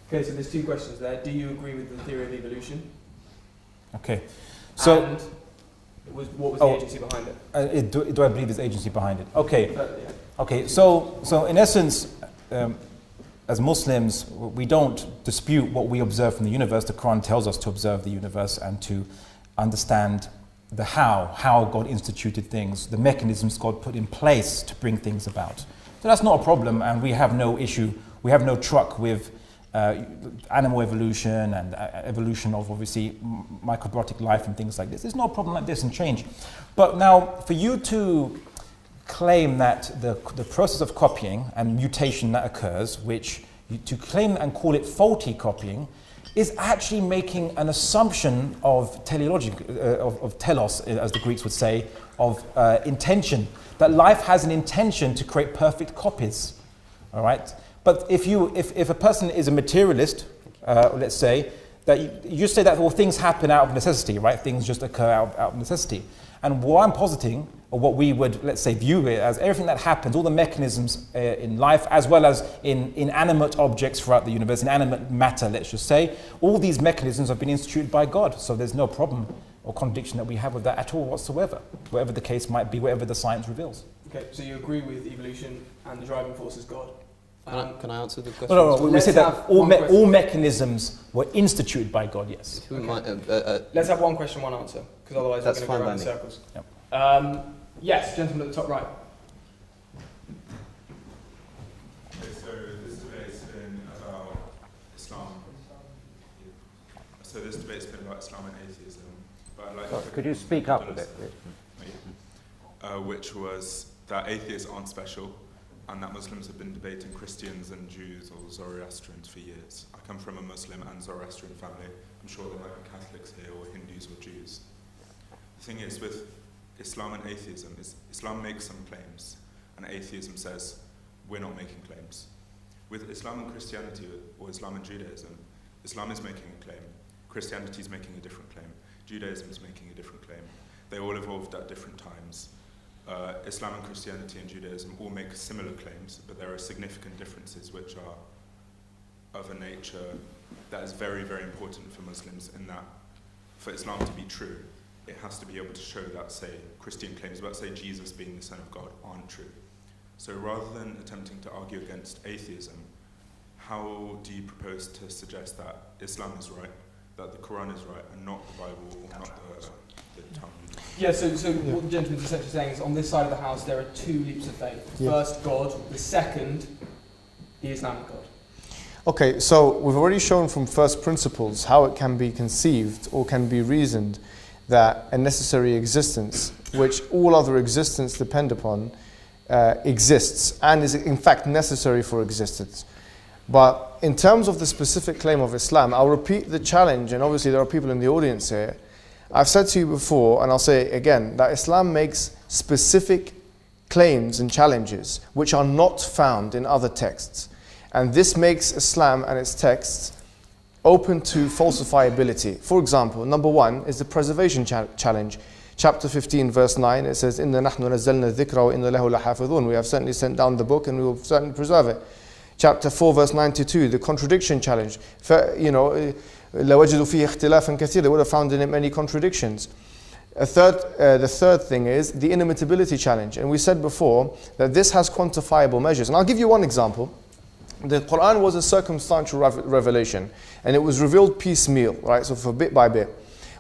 Okay, so there's two questions there. Do you agree with the theory of evolution? Okay. So, And what was the agency behind it? do I believe there's agency behind it? Okay. Yeah. Okay. So in essence, as Muslims, we don't dispute what we observe from the universe. The Quran tells us to observe the universe and to understand the how God instituted things, the mechanisms God put in place to bring things about. So that's not a problem, and we have no issue, we have no truck with animal evolution and evolution of obviously microbiotic life and things like this. There's no problem like this and change. But now, for you to claim that the process of copying and mutation that occurs, to claim and call it faulty copying, is actually making an assumption of of telos, as the Greeks would say, of intention, that life has an intention to create perfect copies. All right. But if a person is a materialist, let's say, that you say that all things happen out of necessity, right? Things just occur out of necessity. And what I'm positing, or what we would, let's say, view it as, everything that happens, all the mechanisms in life, as well as in inanimate objects throughout the universe, inanimate matter, let's just say, all these mechanisms have been instituted by God. So there's no problem or contradiction that we have with that at all whatsoever, whatever the case might be, whatever the science reveals. Okay, so you agree with evolution and the driving force is God? Can I answer the question? No. We Let's say that have all one question. all mechanisms were instituted by God, yes. Who might, Let's have one question, one answer, because otherwise That's we're going to go fine around in by circles. Yep. Yes, gentleman at the top right. Okay, so this debate's been about Islam. So this debate's been about Islam and atheism. But I'd like to Could you speak up a bit, please? which was that atheists aren't special, and that Muslims have been debating Christians and Jews or Zoroastrians for years. I come from a Muslim and Zoroastrian family. I'm sure there might be Catholics here, or Hindus or Jews. The thing is, with Islam and atheism, is Islam makes some claims, and atheism says, we're not making claims. With Islam and Christianity, or Islam and Judaism, Islam is making a claim, Christianity is making a different claim, Judaism is making a different claim. They all evolved at different times. Islam and Christianity and Judaism all make similar claims, but there are significant differences which are of a nature that is very, very important for Muslims, in that for Islam to be true, it has to be able to show that, say, Christian claims about, say, Jesus being the Son of God aren't true. So rather than attempting to argue against atheism, how do you propose to suggest that Islam is right, that the Quran is right, and not the Bible, or not the Talmud? Yeah, so what the gentleman's essentially saying is on this side of the house there are two leaps of faith. The first, God. The second, the Islamic God. Okay, so we've already shown from first principles how it can be conceived or can be reasoned that a necessary existence, which all other existence depend upon, exists and is in fact necessary for existence. But in terms of the specific claim of Islam, I'll repeat the challenge, and obviously there are people in the audience here. I've said to you before, and I'll say it again, that Islam makes specific claims and challenges which are not found in other texts. And this makes Islam and its texts open to falsifiability. For example, number one is the preservation challenge. Chapter 15, verse 9, it says, إِنَّا نَحْنُ نَزَّلْنَا الذِّكْرَ وَإِنَّا لَهُ لَحَافِظُونَ. We have certainly sent down the book and we will certainly preserve it. Chapter 4, verse 92, the contradiction challenge. لَوَجِدُوا فِيهِ اخْتِلَافًا كَثِيرًا. They would have found in it many contradictions. The third thing is the inimitability challenge. And we said before that this has quantifiable measures. And I'll give you one example. The Quran was a circumstantial revelation, and it was revealed piecemeal, right? So for bit by bit.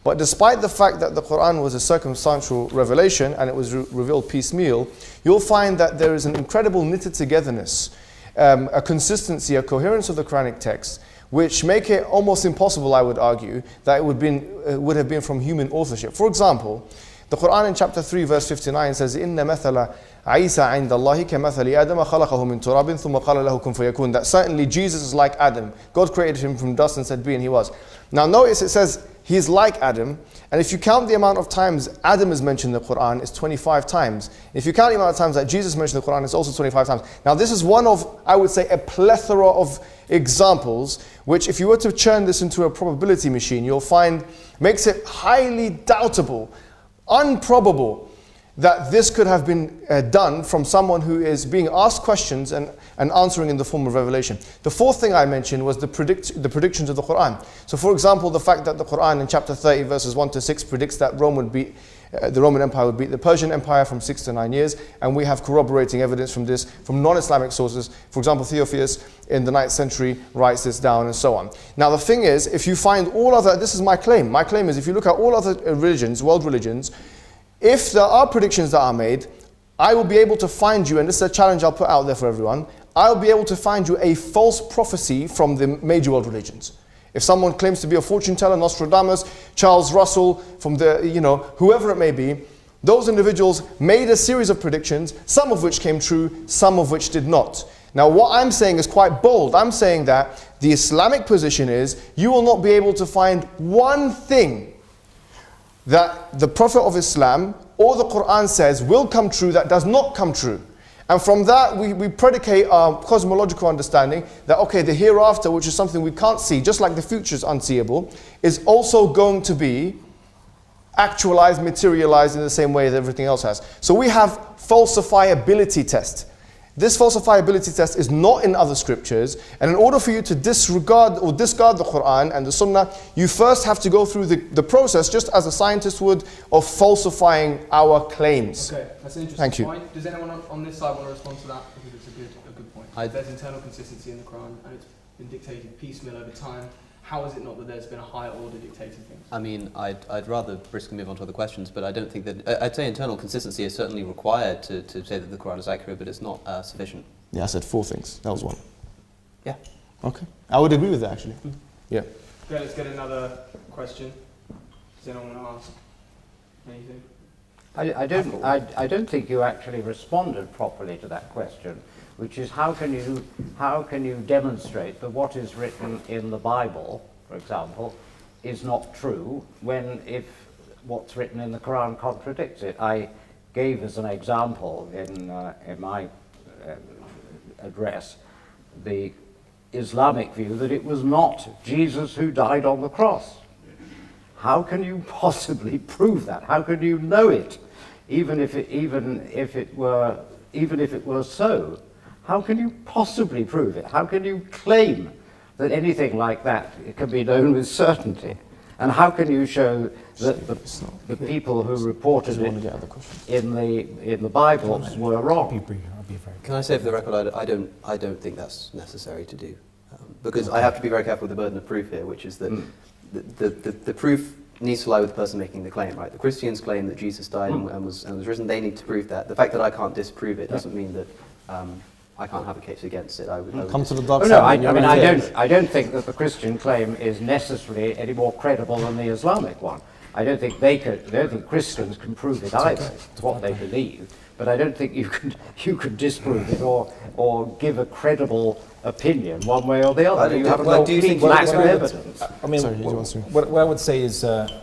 But despite the fact that the Quran was a circumstantial revelation and it was revealed piecemeal, you'll find that there is an incredible knitted togetherness, a consistency, a coherence of the Quranic text, which make it almost impossible, I would argue, that it would have been from human authorship. For example, the Quran in chapter 3, verse 59 says, إِنَّ مَثَلَ عِيسَى عِنْدَ اللَّهِ كَمَثَلِ آدَمَ خَلَقَهُ مِنْ تُرَابٍ ثُمَّ قَالَ لَهُ كُنْ فَيَكُونَ. That certainly Jesus is like Adam. God created him from dust and said, be, and he was. Now notice it says, he is like Adam, and if you count the amount of times Adam is mentioned in the Quran, it's 25 times. If you count the amount of times that Jesus mentioned in the Quran, it's also 25 times. Now this is one of, I would say, a plethora of examples, which if you were to churn this into a probability machine, you'll find makes it highly doubtable, improbable, that this could have been done from someone who is being asked questions and answering in the form of revelation. The fourth thing I mentioned was the predictions of the Quran. So for example, the fact that the Quran in chapter 30 verses 1 to 6 predicts that the Roman Empire would beat the Persian Empire from 6 to 9 years, and we have corroborating evidence from this from non-Islamic sources. For example, Theophilus in the 9th century writes this down, and so on. Now the thing is, if you find all other, this is my claim is if you look at all other religions, world religions, if there are predictions that are made, I will be able to find you, and this is a challenge I'll put out there for everyone, I'll be able to find you a false prophecy from the major world religions. If someone claims to be a fortune teller, Nostradamus, Charles Russell, from the, whoever it may be, those individuals made a series of predictions, some of which came true, some of which did not. Now what I'm saying is quite bold. I'm saying that the Islamic position is you will not be able to find one thing that the Prophet of Islam or the Quran says will come true that does not come true. And from that we predicate our cosmological understanding that, okay, the hereafter, which is something we can't see, just like the future is unseeable, is also going to be actualized, materialized in the same way that everything else has. So we have falsifiability test. This falsifiability test is not in other scriptures, and in order for you to disregard or discard the Quran and the Sunnah, you first have to go through the process, just as a scientist would, of falsifying our claims. Okay, that's an interesting point. Does anyone on this side want to respond to that? Because it's a good point. There's internal consistency in the Quran, and it's been dictated piecemeal over time. How is it not that there's been a higher order dictating things? I mean, I'd rather briskly move on to other questions, but I don't think that... I'd say internal consistency is certainly required to say that the Quran is accurate, but it's not sufficient. Yeah, I said 4 things. That was one. Yeah. Okay. I would agree with that, actually. Yeah. Okay, let's get another question. Does anyone want to ask anything? I don't think you actually responded properly to that question, which is how can you demonstrate that what is written in the Bible, for example, is not true if what's written in the Quran contradicts it? I gave as an example in my address the Islamic view that it was not Jesus who died on the cross. How can you possibly prove that? How can you know it even if it were so, how can you possibly prove it? How can you claim that anything like that can be known with certainty? And how can you show that the people who reported it in the Bible were wrong? Can I say for the record, I don't think that's necessary to do, because I have to be very careful with the burden of proof here, which is that the proof needs to lie with the person making the claim, right? The Christians claim that Jesus died and was risen. They need to prove that. The fact that I can't disprove it doesn't mean that I can't have a case against it. I would come to the dark side. side. I don't think that the Christian claim is necessarily any more credible than the Islamic one. I don't think Christians can prove it either. It's what they believe. But I don't think you could disprove it or give a credible opinion one way or the other. You have a complete lack of evidence. I mean, what I would say is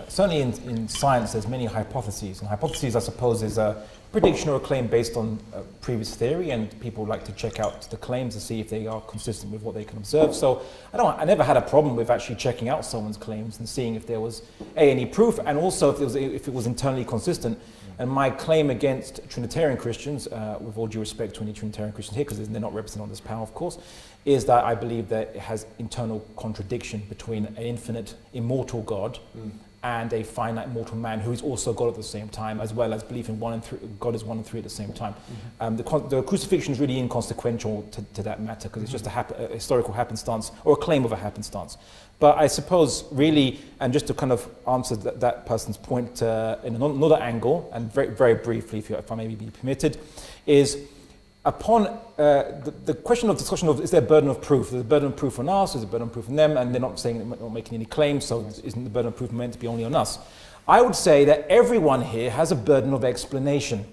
certainly in science there's many hypotheses, and hypotheses I suppose is a prediction or a claim based on previous theory, and people like to check out the claims to see if they are consistent with what they can observe. So I never had a problem with actually checking out someone's claims and seeing if there was any proof, and also if it was internally consistent. And my claim against Trinitarian Christians, with all due respect to any Trinitarian Christians here, because they're not represented on this panel, of course, is that I believe that it has internal contradiction between an infinite, immortal God and a finite, mortal man who is also God at the same time, as well as belief in God is one and three at the same time. The crucifixion is really inconsequential to that matter, because it's just a historical happenstance, or a claim of a happenstance. But I suppose really, and just to kind of answer that person's point in another angle, and very, very briefly, if I may be permitted, is upon the discussion of is there a burden of proof? There's a burden of proof on us, is a burden of proof on them, and they're not making any claims, so isn't the burden of proof meant to be only on us? I would say that everyone here has a burden of explanation,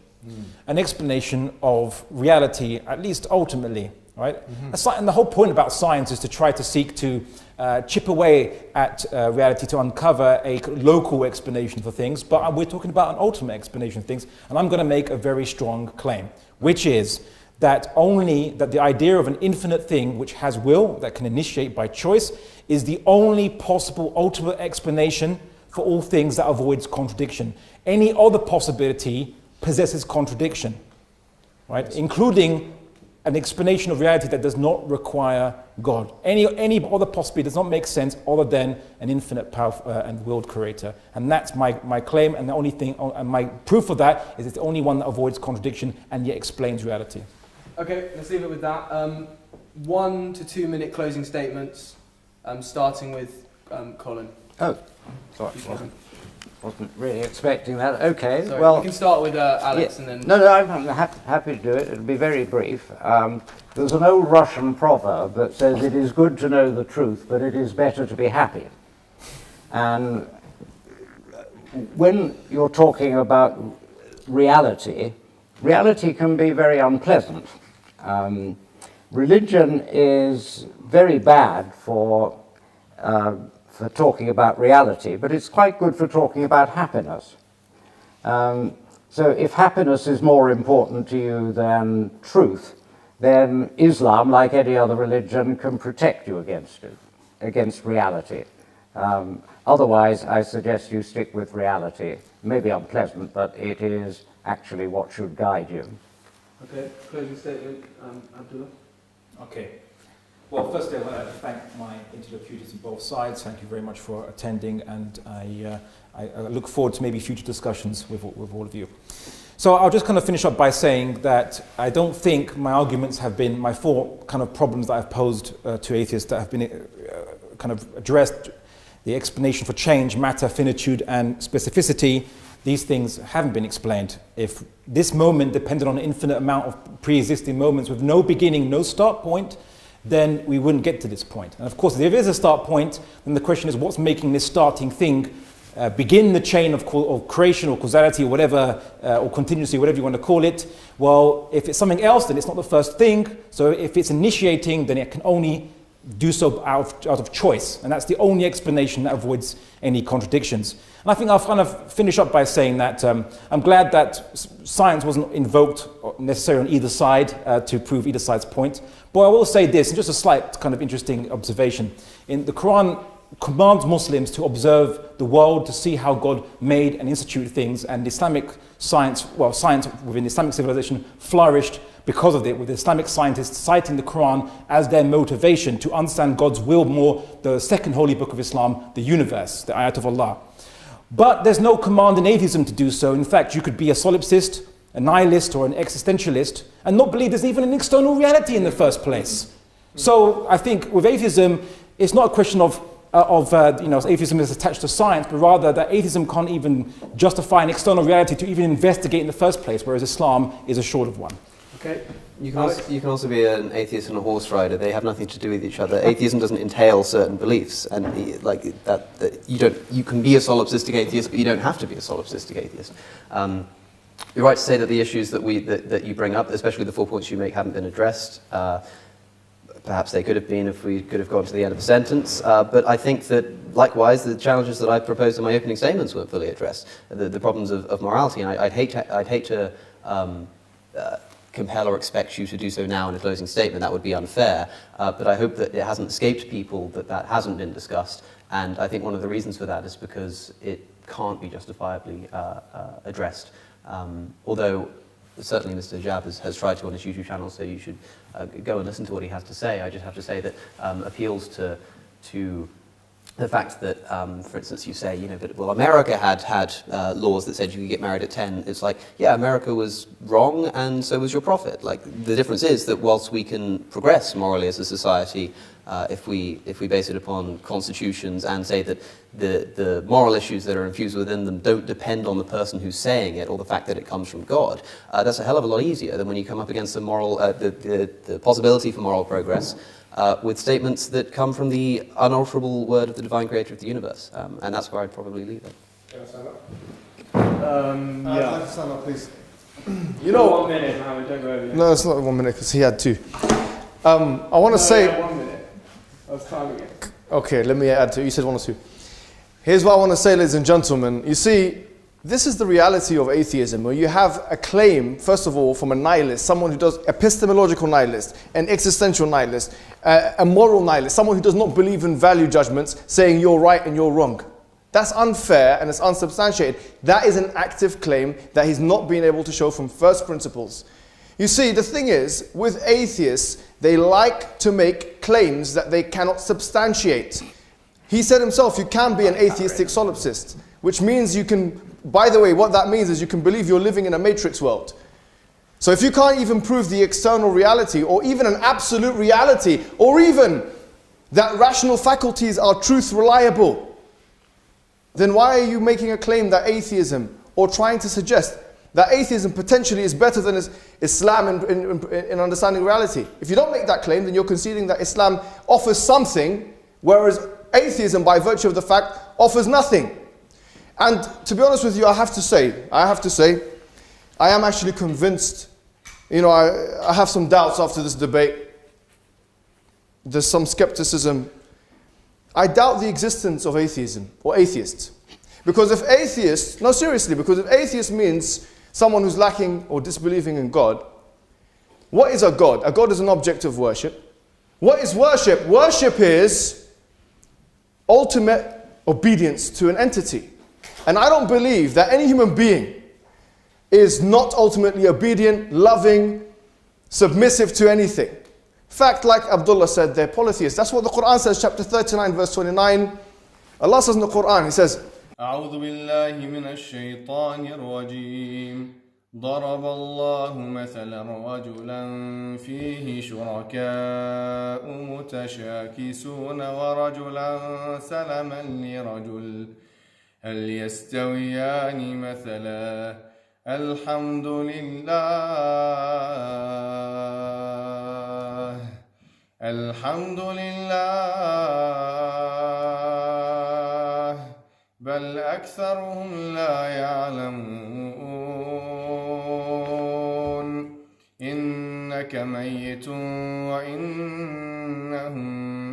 an explanation of reality, at least ultimately, right? And the whole point about science is to try to seek to chip away at reality to uncover a local explanation for things, but we're talking about an ultimate explanation of things, and I'm going to make a very strong claim, which is that the idea of an infinite thing which has will, that can initiate by choice, is the only possible ultimate explanation for all things that avoids contradiction. Any other possibility possesses contradiction, right? Including an explanation of reality that does not require God. Any other possibility does not make sense other than an infinite, powerful and willed creator. And that's my claim, and the only thing, and my proof of that is it's the only one that avoids contradiction and yet explains reality. Okay, let's leave it with that. 1 to 2 minute closing statements, starting with Colin. Oh, sorry. Wasn't really expecting that. Okay, Sorry, well, we can start with Alex, and then... No, I'm happy to do it. It'll be very brief. There's an old Russian proverb that says, it is good to know the truth, but it is better to be happy. And when you're talking about reality, reality can be very unpleasant. Religion is very bad for talking about reality, but it's quite good for talking about happiness. So if happiness is more important to you than truth, then Islam, like any other religion, can protect you against reality. Otherwise, I suggest you stick with reality. Maybe unpleasant, but it is actually what should guide you. Okay, closing statement, Abdullah. Okay. Well, firstly, I want to thank my interlocutors on both sides. Thank you very much for attending, and I look forward to maybe future discussions with all of you. So I'll just kind of finish up by saying that I don't think my arguments have been, my four kind of problems that I've posed to atheists that have been kind of addressed, the explanation for change, matter, finitude, and specificity. These things haven't been explained. If this moment depended on an infinite amount of pre-existing moments with no beginning, no start point, then we wouldn't get to this point. And of course, if there is a start point, then the question is what's making this starting thing begin the chain of creation or causality or whatever, or continuity, whatever you want to call it. Well, if it's something else, then it's not the first thing. So if it's initiating, then it can only do so out of choice. And that's the only explanation that avoids any contradictions. And I think I'll kind of finish up by saying that I'm glad that science wasn't invoked necessarily on either side to prove either side's point. But I will say this, and just a slight kind of interesting observation. In the Quran commands Muslims to observe the world, to see how God made and instituted things, and Islamic science, well, science within Islamic civilization flourished because of it, with Islamic scientists citing the Quran as their motivation to understand God's will more, the second holy book of Islam, the universe, the ayat of Allah. But there's no command in atheism to do so. In fact, you could be a solipsist, a nihilist, or an existentialist, and not believe there's even an external reality in the first place. So I think with atheism, it's not a question of atheism is attached to science, but rather that atheism can't even justify an external reality to even investigate in the first place, whereas Islam is assured of one. Okay. You can also be an atheist and a horse rider. They have nothing to do with each other. Atheism doesn't entail certain beliefs, and like that you can be a solipsistic atheist, but you don't have to be a solipsistic atheist. You're right to say that the issues that you bring up, especially the 4 points you make, haven't been addressed. Perhaps they could have been if we could have gone to the end of the sentence. But I think that, likewise, the challenges that I proposed in my opening statements weren't fully addressed. The problems of morality, and I'd hate to compel or expect you to do so now in a closing statement. That would be unfair. But I hope that it hasn't escaped people that hasn't been discussed. And I think one of the reasons for that is because it can't be justifiably addressed. Although certainly Mr. Hijab has tried to on his YouTube channel, so you should go and listen to what he has to say. I just have to say that appeals to the fact that, for instance, you say, well, America had laws that said you could get married at 10. It's like, yeah, America was wrong, and so was your prophet. Like, the difference is that whilst we can progress morally as a society, if we base it upon constitutions and say that the moral issues that are infused within them don't depend on the person who's saying it or the fact that it comes from God, that's a hell of a lot easier than when you come up against the possibility for moral progress with statements that come from the unalterable word of the divine creator of the universe. And that's where I'd probably leave it. Can I stand up? Yeah. I'd like to stand up, please. 1 minute, Mohammed, don't go over yet. No, it's not 1 minute because he had 2. I want to say. Yeah, 1 minute. I was timing it. Okay, let me add 2. You said 1 or 2. Here's what I want to say, ladies and gentlemen. You see, this is the reality of atheism, where you have a claim, first of all, from a nihilist, someone who does epistemological nihilist, an existential nihilist, a moral nihilist, someone who does not believe in value judgments, saying you're right and you're wrong. That's unfair and it's unsubstantiated. That is an active claim that he's not been able to show from first principles. You see, the thing is, with atheists, they like to make claims that they cannot substantiate. He said himself, you can be an atheistic solipsist, which means you can, by the way, what that means is you can believe you're living in a matrix world. So if you can't even prove the external reality, or even an absolute reality, or even that rational faculties are truth reliable, then why are you making a claim that atheism, or trying to suggest that atheism potentially is better than Islam in understanding reality? If you don't make that claim, then you're conceding that Islam offers something, whereas atheism, by virtue of the fact, offers nothing. And to be honest with you, I have to say, I am actually convinced. I have some doubts after this debate. There's some skepticism. I doubt the existence of atheism, or atheists. Because if atheists, no seriously, because if atheist means someone who's lacking or disbelieving in God, what is a God? A God is an object of worship. What is worship? Worship is ultimate obedience to an entity. And I don't believe that any human being is not ultimately obedient, loving, submissive to anything. In fact, like Abdullah said, they're polytheists. That's what the Quran says, chapter 39, verse 29. Allah says in the Quran, He says, أعوذ بالله من الشيطان الرجيم ضرب الله مثلا رجلا فيه شركاء متشاكسون ورجلا سلما لرجل هل يستويان مثلا الحمد لله بل أكثرهم لا يعلمون إنك ميت وإنهم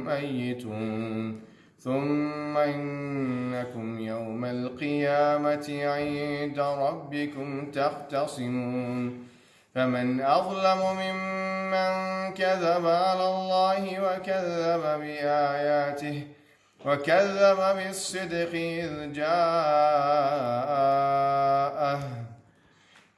ميتون ثم إنكم يوم القيامة عند ربكم تختصمون فمن أظلم ممن كذب على الله وكذب بآياته وكذب بالصدق إذ جاءه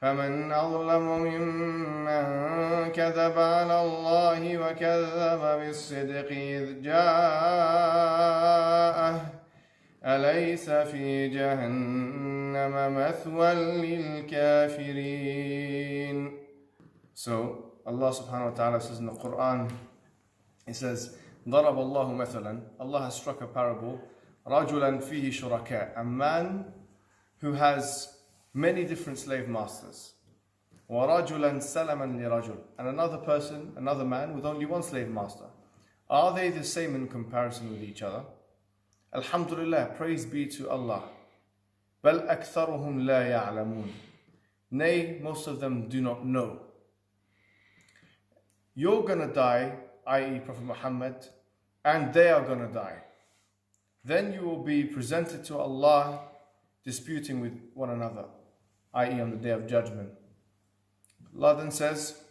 فمن أظلم ممن كذب على الله وكذب بالصدق إذ جاءه أليس في جهنم مثوى للكافرين. So Allah subhanahu wa ta'ala says in the Quran, He says, ضرب الله مثلا, Allah has struck a parable, رجلا فيه شركاء, a man who has many different slave masters. وَرَجُلًا سَلَمًا لِرَجُلٍ, and another person, another man with only one slave master. Are they the same in comparison with each other? Alhamdulillah, praise be to Allah. بَلْ أَكْثَرُهُمْ لَا يَعْلَمُونَ, nay, most of them do not know. You're gonna die, i.e. Prophet Muhammad, and they are gonna die. Then you will be presented to Allah disputing with one another, i.e. on the Day of Judgment. Allah then says,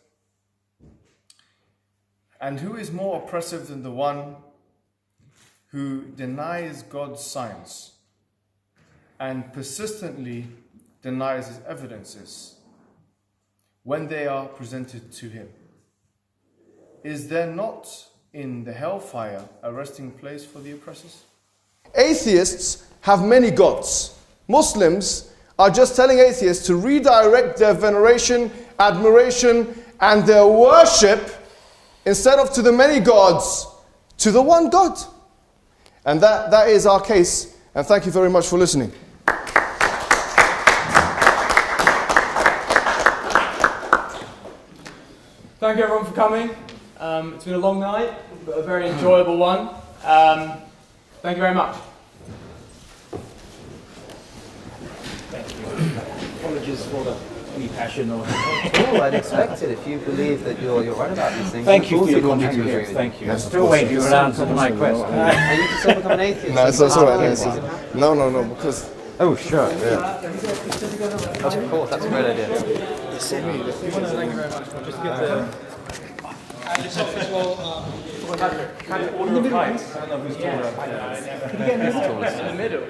and who is more oppressive than the one who denies God's signs and persistently denies His evidences when they are presented to him? Is there not in the hellfire a resting place for the oppressors? Atheists have many gods. Muslims are just telling atheists to redirect their veneration, admiration, and their worship, instead of to the many gods, to the one God. And that is our case. And thank you very much for listening. Thank you everyone for coming. It's been a long night, but a very enjoyable one. Thank you very much. Apologies for the passion. Oh, I'd expect it if you believe that you're right about these things. Thank you for your contribution. Thank you. I'm still waiting for an answer to my question. Are you still become an atheist? No, it's all right. No, because... Oh, sure. Of course, that's a great idea. Thank you very much. Just give the... And yourself as well. Can you order a pint? I don't know who's taller. Can you get in the middle?